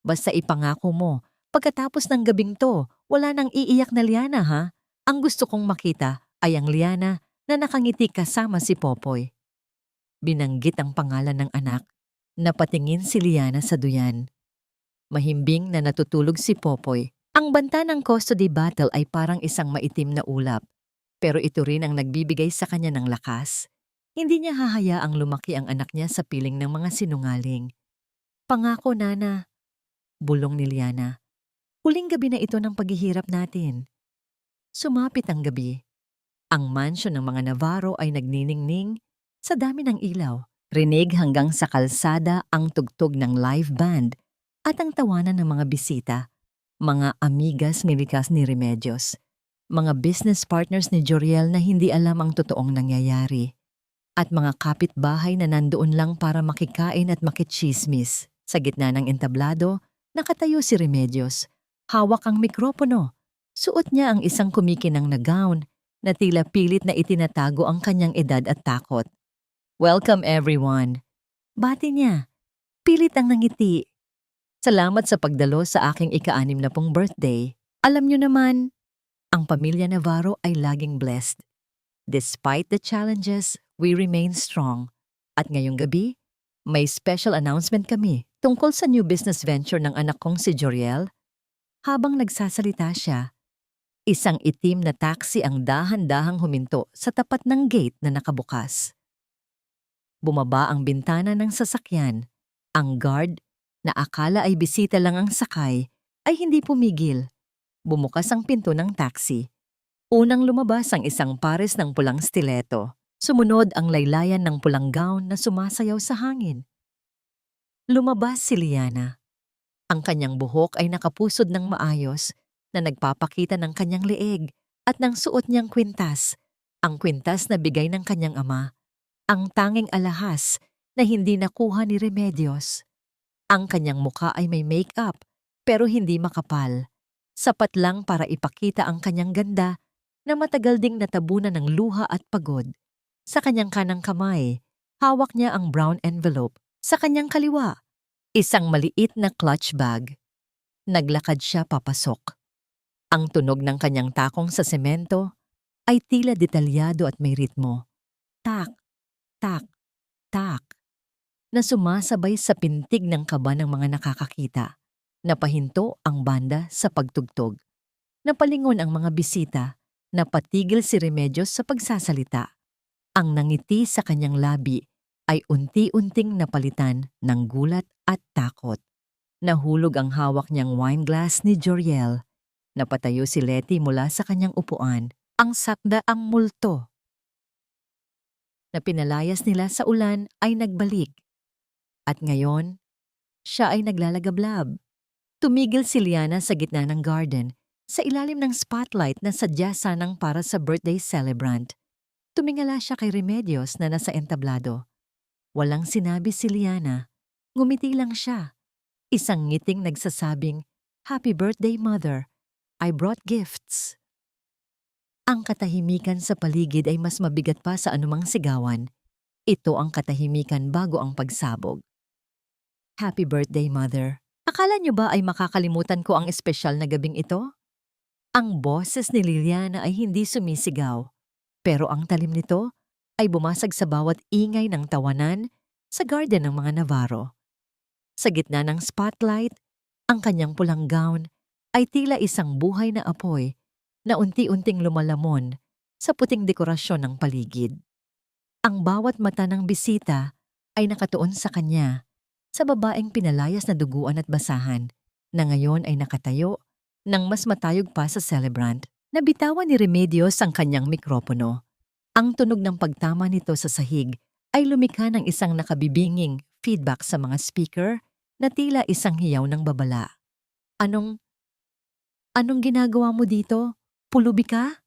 Basta ipangako mo, pagkatapos ng gabing to, wala nang iiyak na Liana ha? Ang gusto kong makita ay ang Liana na nakangiti kasama si Popoy. Binanggit ang pangalan ng anak. Napatingin si Liana sa duyan. Mahimbing na natutulog si Popoy. Ang banta ng custody battle ay parang isang maitim na ulap. Pero ito rin ang nagbibigay sa kanya ng lakas. Hindi niya hahayaang lumaki ang anak niya sa piling ng mga sinungaling. Pangako, Nana. Bulong ni Liana. Huling gabi na ito ng paghihirap natin. Sumapit ang gabi. Ang mansyon ng mga Navarro ay nagniningning sa dami ng ilaw. Rinig hanggang sa kalsada ang tugtog ng live band at ang tawanan ng mga bisita, mga amigas milikas ni Remedios, mga business partners ni Joriel na hindi alam ang totoong nangyayari, at mga kapitbahay na nandoon lang para makikain at makichismis. Sa gitna ng entablado, nakatayo si Remedios. Hawak ang mikropono. Suot niya ang isang kumikinang na gown na tila pilit na itinatago ang kanyang edad at takot. Welcome everyone. Bati niya. Pilit ang nangiti. Salamat sa pagdalo sa aking ika-60 birthday. Alam niyo naman, ang pamilya Navarro ay laging blessed. Despite the challenges, we remain strong. At ngayong gabi, may special announcement kami tungkol sa new business venture ng anak kong si Joriel. Habang nagsasalita siya, isang itim na taxi ang dahan-dahang huminto sa tapat ng gate na nakabukas. Bumaba ang bintana ng sasakyan. Ang guard, na akala ay bisita lang ang sakay, ay hindi pumigil. Bumukas ang pinto ng taxi. Unang lumabas ang isang pares ng pulang stiletto. Sumunod ang laylayan ng pulang gown na sumasayaw sa hangin. Lumabas si Liana. Ang kanyang buhok ay nakapusod ng maayos na nagpapakita ng kanyang leeg at ng suot niyang kwintas, ang kwintas na bigay ng kanyang ama, ang tanging alahas na hindi nakuha ni Remedios. Ang kanyang muka ay may make-up pero hindi makapal. Sapat lang para ipakita ang kanyang ganda na matagal ding natabunan ng luha at pagod. Sa kanyang kanang kamay, hawak niya ang brown envelope. Sa kanyang kaliwa, isang maliit na clutch bag. Naglakad siya papasok. Ang tunog ng kanyang takong sa semento ay tila detalyado at may ritmo. Tak, tak, tak, na sumasabay sa pintig ng kaba ng mga nakakakita. Napahinto ang banda sa pagtugtog. Napalingon ang mga bisita. Napatigil si Remedios sa pagsasalita. Ang nangiti sa kanyang labi ay unti-unting napalitan ng gulat at takot. Nahulog ang hawak niyang wine glass ni Joriel. Napatayo si Letty mula sa kanyang upuan. Ang sakda ang multo na pinalayas nila sa ulan ay nagbalik. At ngayon, siya ay naglalagablab. Tumigil si Liana sa gitna ng garden, sa ilalim ng spotlight na sadya sanang para sa birthday celebrant. Tumingala siya kay Remedios na nasa entablado. Walang sinabi si Liana. Ngumiti lang siya. Isang ngiting nagsasabing, "Happy birthday, Mother. I brought gifts." Ang katahimikan sa paligid ay mas mabigat pa sa anumang sigawan. Ito ang katahimikan bago ang pagsabog. "Happy birthday, Mother. Akala niyo ba ay makakalimutan ko ang espesyal na gabing ito?" Ang boses ni Liliana ay hindi sumisigaw, pero ang talim nito ay bumasag sa bawat ingay ng tawanan sa garden ng mga Navarro. Sa gitna ng spotlight, ang kanyang pulang gown ay tila isang buhay na apoy na unti-unting lumalamon sa puting dekorasyon ng paligid. Ang bawat mata ng bisita ay nakatuon sa kanya, sa babaeng pinalayas na duguan at basahan, na ngayon ay nakatayo nang mas matayog pa sa celebrant. Nabitawan ni Remedios ang kanyang mikropono. Ang tunog ng pagtama nito sa sahig ay lumikha ng isang nakabibinging feedback sa mga speaker na tila isang hiyaw ng babala. Anong ginagawa mo dito? Pulubi ka?"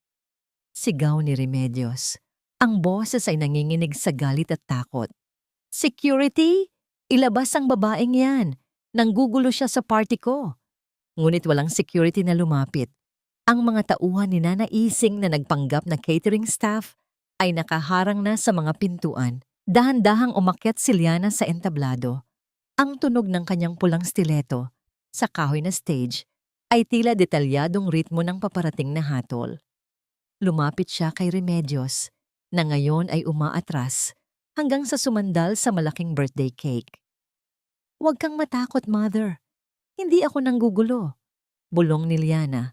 Sigaw ni Remedios. Ang boses ay nanginginig sa galit at takot. "Security! Ilabas ang babaeng yan. Nanggugulo siya sa party ko." Ngunit walang security na lumapit. Ang mga tauhan ni Nana Ising na nagpanggap na catering staff ay nakaharang na sa mga pintuan. Dahan-dahang umakyat si Liana sa entablado. Ang tunog ng kanyang pulang stiletto sa kahoy na stage ay tila detalyadong ritmo ng paparating na hatol. Lumapit siya kay Remedios na ngayon ay umaatras hanggang sa sumandal sa malaking birthday cake. "Huwag kang matakot, Mother. Hindi ako nanggugulo," bulong ni Liana,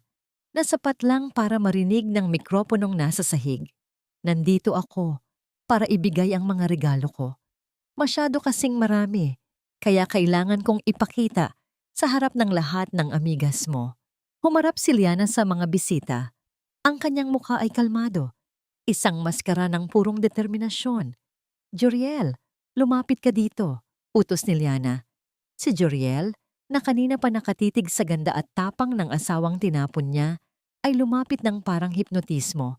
na sapat lang para marinig ng mikroponong nasa sahig. "Nandito ako para ibigay ang mga regalo ko. Masyado kasing marami, kaya kailangan kong ipakita sa harap ng lahat ng amigas mo." Humarap si Liana sa mga bisita. Ang kanyang mukha ay kalmado, isang maskara ng purong determinasyon. "Joriel, lumapit ka dito," utos ni Liana. Si Joriel, na kanina pa nakatitig sa ganda at tapang ng asawang tinapon niya, ay lumapit ng parang hipnotismo.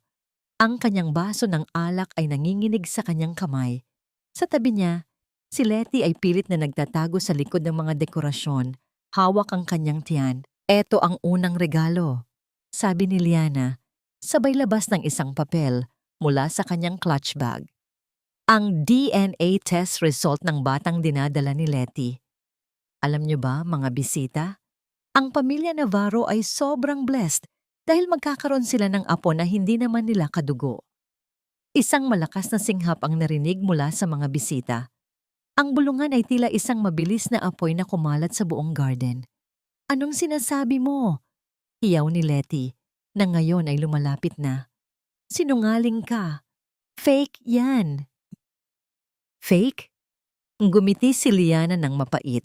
Ang kanyang baso ng alak ay nanginginig sa kanyang kamay. Sa tabi niya, si Letty ay pilit na nagtatago sa likod ng mga dekorasyon, hawak ang kanyang tiyan. "Eto ang unang regalo," sabi ni Liana, sabay labas ng isang papel mula sa kanyang clutch bag. Ang DNA test result ng batang dinadala ni Letty. Alam niyo ba, mga bisita? Ang pamilya Navarro ay sobrang blessed dahil magkakaroon sila ng apo na hindi naman nila kadugo. Isang malakas na singhap ang narinig mula sa mga bisita. Ang bulungan ay tila isang mabilis na apoy na kumalat sa buong garden. "Anong sinasabi mo?" hiyaw ni Letty, na ngayon ay lumalapit na. "Sinungaling ka. Fake yan." "Fake?" Gumiti si Liana ng mapait.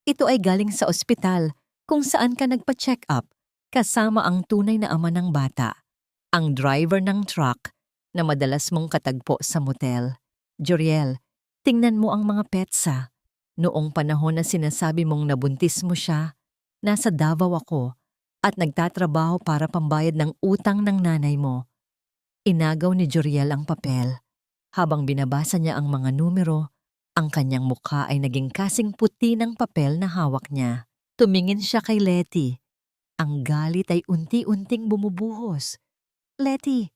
"Ito ay galing sa ospital kung saan ka nagpa-check up kasama ang tunay na ama ng bata, ang driver ng truck na madalas mong katagpo sa motel. Joriel, tingnan mo ang mga petsa. Noong panahon na sinasabi mong nabuntis mo siya, nasa Davao ako at nagtatrabaho para pambayad ng utang ng nanay mo." Inagaw ni Joriel ang papel. Habang binabasa niya ang mga numero, ang kanyang mukha ay naging kasing puti ng papel na hawak niya. Tumingin siya kay Letty. Ang galit ay unti-unting bumubuhos. "Letty,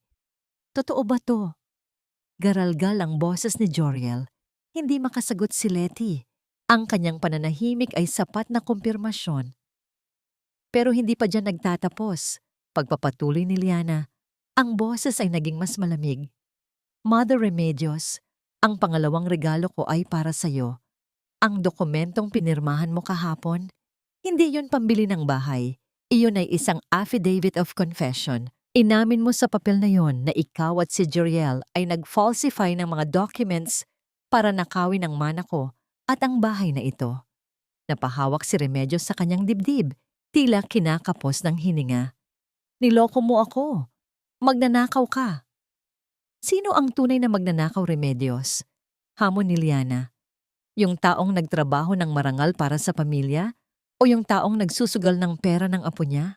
totoo ba to?" Garalgal ang boses ni Joriel. Hindi makasagot si Letty. Ang kanyang pananahimik ay sapat na kumpirmasyon. Pero hindi pa dyan nagtatapos. Pagpapatuloy ni Liana, ang boses ay naging mas malamig. "Mother Remedios, ang pangalawang regalo ko ay para sa'yo. Ang dokumentong pinirmahan mo kahapon, hindi yon pambili ng bahay. Iyon ay isang affidavit of confession. Inamin mo sa papel na yon na ikaw at si Jeriel ay nag-falsify ng mga documents para nakawin ang mana ko at ang bahay na ito. Napahawak si Remedios sa kanyang dibdib, tila kinakapos ng hininga. Niloko mo ako. Magnanakaw ka. Sino ang tunay na magnanakaw, Remedios? Hamon ni Liana. Yung taong nagtrabaho ng marangal para sa pamilya o yung taong nagsusugal ng pera ng apo niya?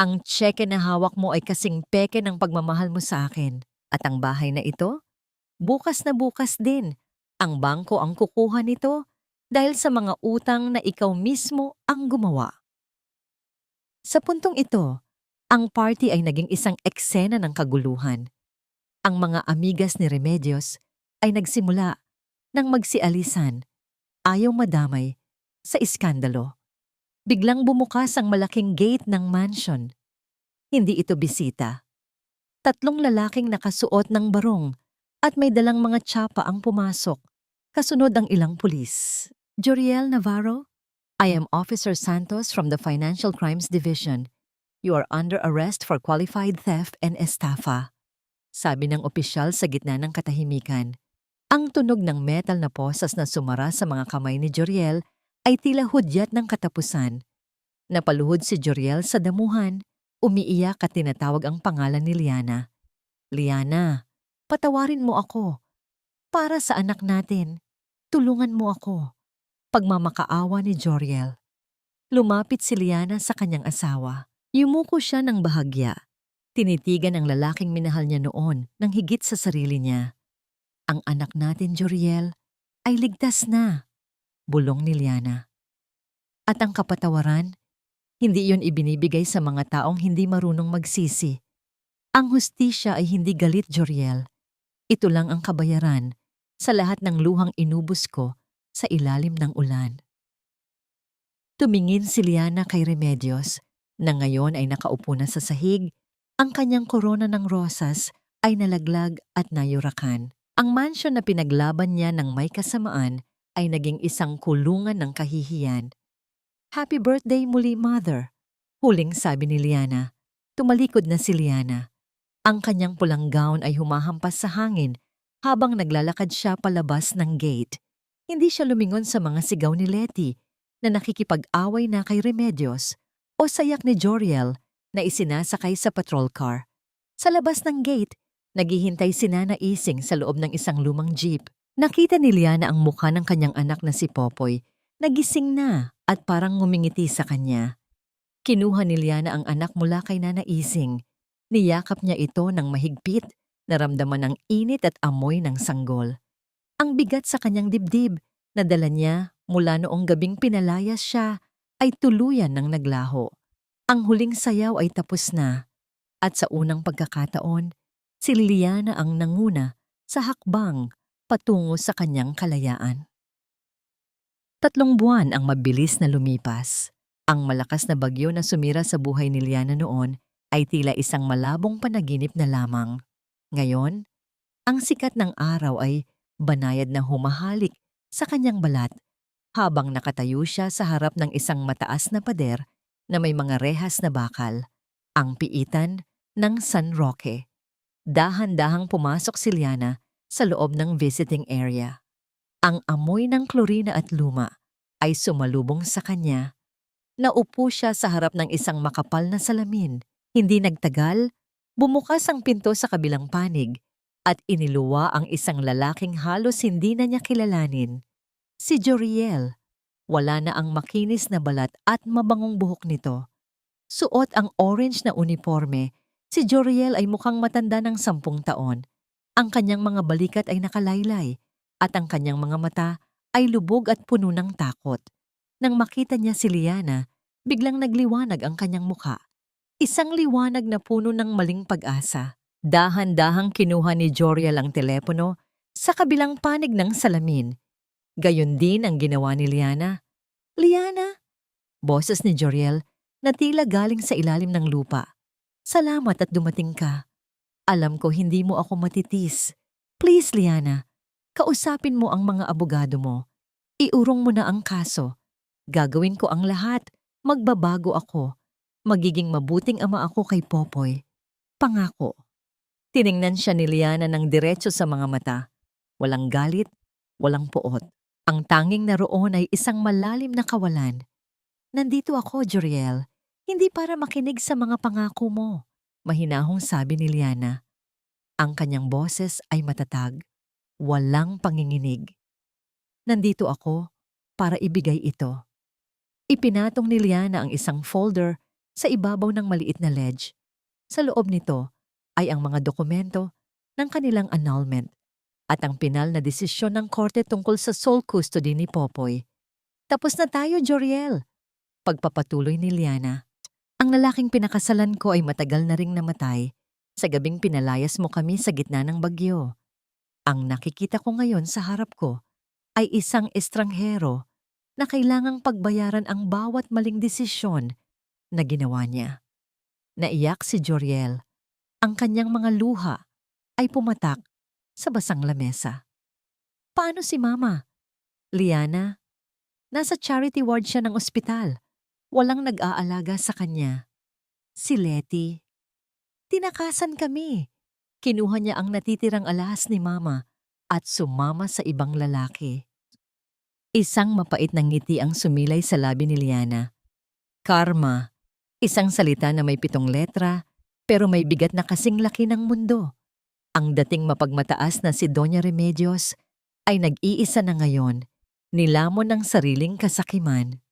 Ang tseke na hawak mo ay kasing peke ng pagmamahal mo sa akin. At ang bahay na ito? Bukas na bukas din. Ang bangko ang kukuha nito dahil sa mga utang na ikaw mismo ang gumawa. Sa puntong ito, ang party ay naging isang eksena ng kaguluhan. Ang mga amigas ni Remedios ay nagsimula ng magsialisan, ayaw madamay, sa iskandalo. Biglang bumukas ang malaking gate ng mansion. Hindi ito bisita. 3 lalaking nakasuot ng barong at may dalang mga tsapa ang pumasok. Kasunod ang ilang pulis. Jeriel Navarro, I am Officer Santos from the Financial Crimes Division. You are under arrest for qualified theft and estafa. Sabi ng opisyal sa gitna ng katahimikan. Ang tunog ng metal na posas na sumara sa mga kamay ni Jeriel ay tila hudyat ng katapusan. Napaluhod si Jeriel sa damuhan, umiiyak at tinatawag ang pangalan ni Liana. Liana, patawarin mo ako. Para sa anak natin, tulungan mo ako. Pagmamakaawa ni Jeriel. Lumapit si Liana sa kanyang asawa. Yumuko siya ng bahagya. Tinitigan ang lalaking minahal niya noon ng higit sa sarili niya. Ang anak natin, Jeriel, ay ligtas na, bulong ni Liana. At ang kapatawaran, hindi iyon ibinibigay sa mga taong hindi marunong magsisi. Ang hustisya ay hindi galit, Jeriel. Ito lang ang kabayaran sa lahat ng luhang inubos ko sa ilalim ng ulan. Tumingin si Liana kay Remedios, na ngayon ay nakaupo na sa sahig. Ang kanyang korona ng rosas ay nalaglag at nayurakan. Ang mansyon na pinaglaban niya ng may kasamaan ay naging isang kulungan ng kahihiyan. Happy birthday muli, Mother, huling sabi ni Liana. Tumalikod na si Liana. Ang kanyang pulang gown ay humahampas sa hangin habang naglalakad siya palabas ng gate. Hindi siya lumingon sa mga sigaw ni Letty na nakikipag-away na kay Remedios o sayak ni Jeriel na isinasakay sa patrol car. Sa labas ng gate, naghihintay si Nana Ising sa loob ng isang lumang jeep. Nakita ni Liana ang mukha ng kanyang anak na si Popoy. Nagising na at parang ngumingiti sa kanya. Kinuha ni Liana ang anak mula kay Nana Ising. Niyakap niya ito ng mahigpit, naramdaman ang init at amoy ng sanggol. Ang bigat sa kanyang dibdib na dala niya mula noong gabing pinalayas siya ay tuluyan ng naglaho. Ang huling sayaw ay tapos na at sa unang pagkakataon, si Liana ang nanguna sa hakbang patungo sa kanyang kalayaan. 3 buwan ang mabilis na lumipas. Ang malakas na bagyo na sumira sa buhay ni Liana noon ay tila isang malabong panaginip na lamang. Ngayon, ang sikat ng araw ay banayad na humahalik sa kanyang balat habang nakatayo siya sa harap ng isang mataas na pader na may mga rehas na bakal, ang piitan ng San Roque. Dahan-dahang pumasok si Liana sa loob ng visiting area. Ang amoy ng klorina at luma ay sumalubong sa kanya. Naupo siya sa harap ng isang makapal na salamin. Hindi nagtagal, bumukas ang pinto sa kabilang panig at iniluwa ang isang lalaking halos hindi na niya kilalanin. Si Jeriel. Wala na ang makinis na balat at mabangong buhok nito. Suot ang orange na uniforme, si Jeriel ay mukhang matanda ng 10 taon. Ang kanyang mga balikat ay nakalaylay at ang kanyang mga mata ay lubog at puno ng takot. Nang makita niya si Liana, biglang nagliwanag ang kanyang mukha. Isang liwanag na puno ng maling pag-asa. Dahan-dahang kinuha ni Jeriel ang telepono sa kabilang panig ng salamin. Gayon din ang ginawa ni Liana. Liana! Boses ni Jeriel na tila galing sa ilalim ng lupa. Salamat at dumating ka. Alam ko hindi mo ako matitis. Please, Liana, kausapin mo ang mga abogado mo. Iurong mo na ang kaso. Gagawin ko ang lahat. Magbabago ako. Magiging mabuting ama ako kay Popoy. Pangako. Tiningnan siya ni Liana ng diretso sa mga mata. Walang galit, walang poot. Ang tanging naroon ay isang malalim na kawalan. Nandito ako, Joriel. Hindi para makinig sa mga pangako mo. Mahinahong sabi ni Liana. Ang kanyang boses ay matatag. Walang panginginig. Nandito ako para ibigay ito. Ipinatong ni Liana ang isang folder sa ibabaw ng maliit na ledge. Sa loob nito ay ang mga dokumento ng kanilang annulment at ang pinal na desisyon ng korte tungkol sa sole custody ni Popoy. Tapos na tayo, Joriel. Pagpapatuloy ni Liana. Ang lalaking pinakasalan ko ay matagal na ring namatay sa gabing pinalayas mo kami sa gitna ng bagyo. Ang nakikita ko ngayon sa harap ko ay isang estranghero na kailangang pagbayaran ang bawat maling desisyon na ginawa niya. Naiyak si Joriel. Ang kanyang mga luha ay pumatak sa basang lamesa. Paano si Mama? Liana, nasa charity ward siya ng ospital. Walang nag-aalaga sa kanya. Si Letty. Tinakasan kami. Kinuha niya ang natitirang alahas ni Mama at sumama sa ibang lalaki. Isang mapait na ngiti ang sumilay sa labi ni Liana. Karma, isang salita na may 7 letra pero may bigat na kasing laki ng mundo. Ang dating mapagmataas na si Doña Remedios ay nag-iisa na ngayon, nilamon ng sariling kasakiman.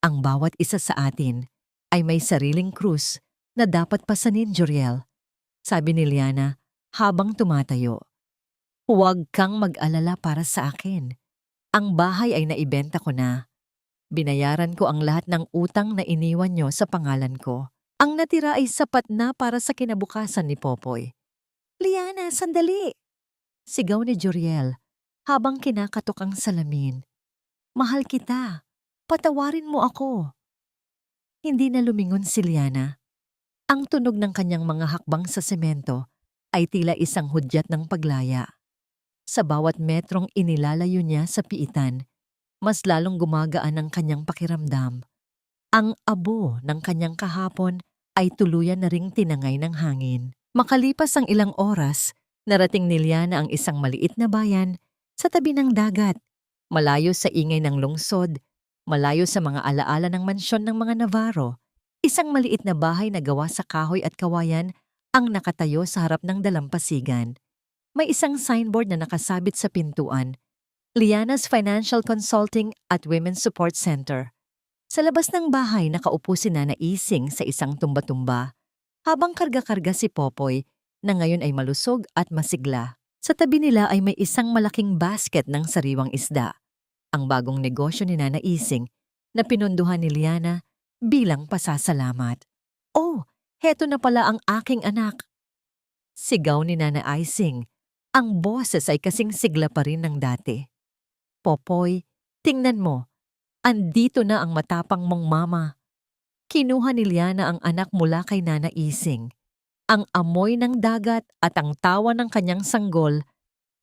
Ang bawat isa sa atin ay may sariling krus na dapat pasanin, Joriel. Sabi ni Liana habang tumatayo. Huwag kang mag-alala para sa akin. Ang bahay ay naibenta ko na. Binayaran ko ang lahat ng utang na iniwan nyo sa pangalan ko. Ang natira ay sapat na para sa kinabukasan ni Popoy. Liana, sandali! Sigaw ni Joriel habang kinakatok ang salamin. Mahal kita. Patawarin mo ako. Hindi na lumingon si Liana. Ang tunog ng kanyang mga hakbang sa semento ay tila isang hudyat ng paglaya. Sa bawat metrong inilalayo niya sa piitan, mas lalong gumagaan ang kanyang pakiramdam. Ang abo ng kanyang kahapon ay tuluyan na ring tinangay ng hangin. Makalipas ang ilang oras, narating ni Liana ang isang maliit na bayan sa tabi ng dagat, malayo sa ingay ng lungsod, malayo sa mga alaala ng mansyon ng mga Navarro. Isang maliit na bahay na gawa sa kahoy at kawayan ang nakatayo sa harap ng dalampasigan. May isang signboard na nakasabit sa pintuan, Liana's Financial Consulting at Women's Support Center. Sa labas ng bahay nakaupo si Nana Ising sa isang tumba-tumba, habang karga-karga si Popoy na ngayon ay malusog at masigla. Sa tabi nila ay may isang malaking basket ng sariwang isda, ang bagong negosyo ni Nana Ising na pinunduhan ni Liana bilang pasasalamat. Oh, heto na pala ang aking anak! Sigaw ni Nana Ising. Ang boses ay kasing sigla pa rin ng dati. Popoy, tingnan mo. Andito na ang matapang mong mama. Kinuha ni Liana ang anak mula kay Nana Ising. Ang amoy ng dagat at ang tawa ng kanyang sanggol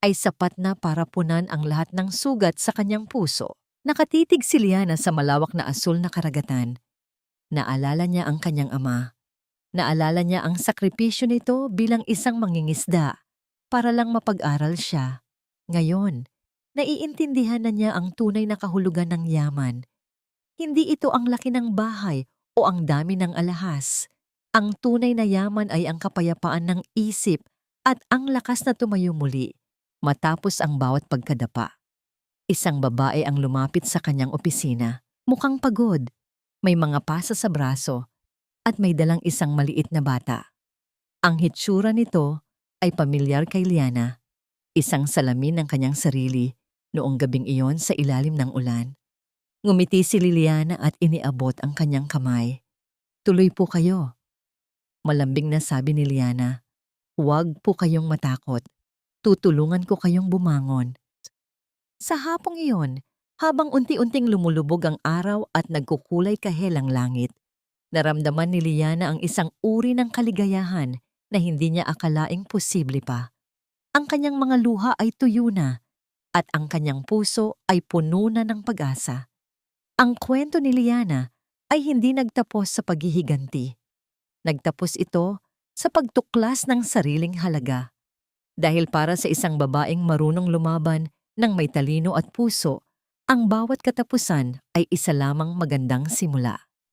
ay sapat na para punan ang lahat ng sugat sa kanyang puso. Nakatitig si Liana sa malawak na asul na karagatan. Naalala niya ang kanyang ama. Naalala niya ang sakripisyo nito bilang isang mangingisda para lang mapag-aral siya. Ngayon, naiintindihan na niya ang tunay na kahulugan ng yaman. Hindi ito ang laki ng bahay o ang dami ng alahas. Ang tunay na yaman ay ang kapayapaan ng isip at ang lakas na tumayo muli matapos ang bawat pagkadapa. Isang babae ang lumapit sa kanyang opisina. Mukhang pagod, may mga pasa sa braso at may dalang isang maliit na bata. Ang hitsura nito ay pamilyar kay Liana, isang salamin ng kanyang sarili noong gabing iyon sa ilalim ng ulan. Ngumiti si Liliana at iniabot ang kanyang kamay. Tuloy po kayo. Malambing na sabi ni Liana, huwag po kayong matakot. Tutulungan ko kayong bumangon. Sa hapong iyon, habang unti-unting lumulubog ang araw at nagkukulay kahelang langit, naramdaman ni Liana ang isang uri ng kaligayahan na hindi niya akalaing posible pa. Ang kanyang mga luha ay tuyo na at ang kanyang puso ay puno na ng pag-asa. Ang kwento ni Liana ay hindi nagtapos sa paghihiganti. Nagtapos ito sa pagtuklas ng sariling halaga. Dahil para sa isang babaeng marunong lumaban ng may talino at puso, ang bawat katapusan ay isa lamang magandang simula.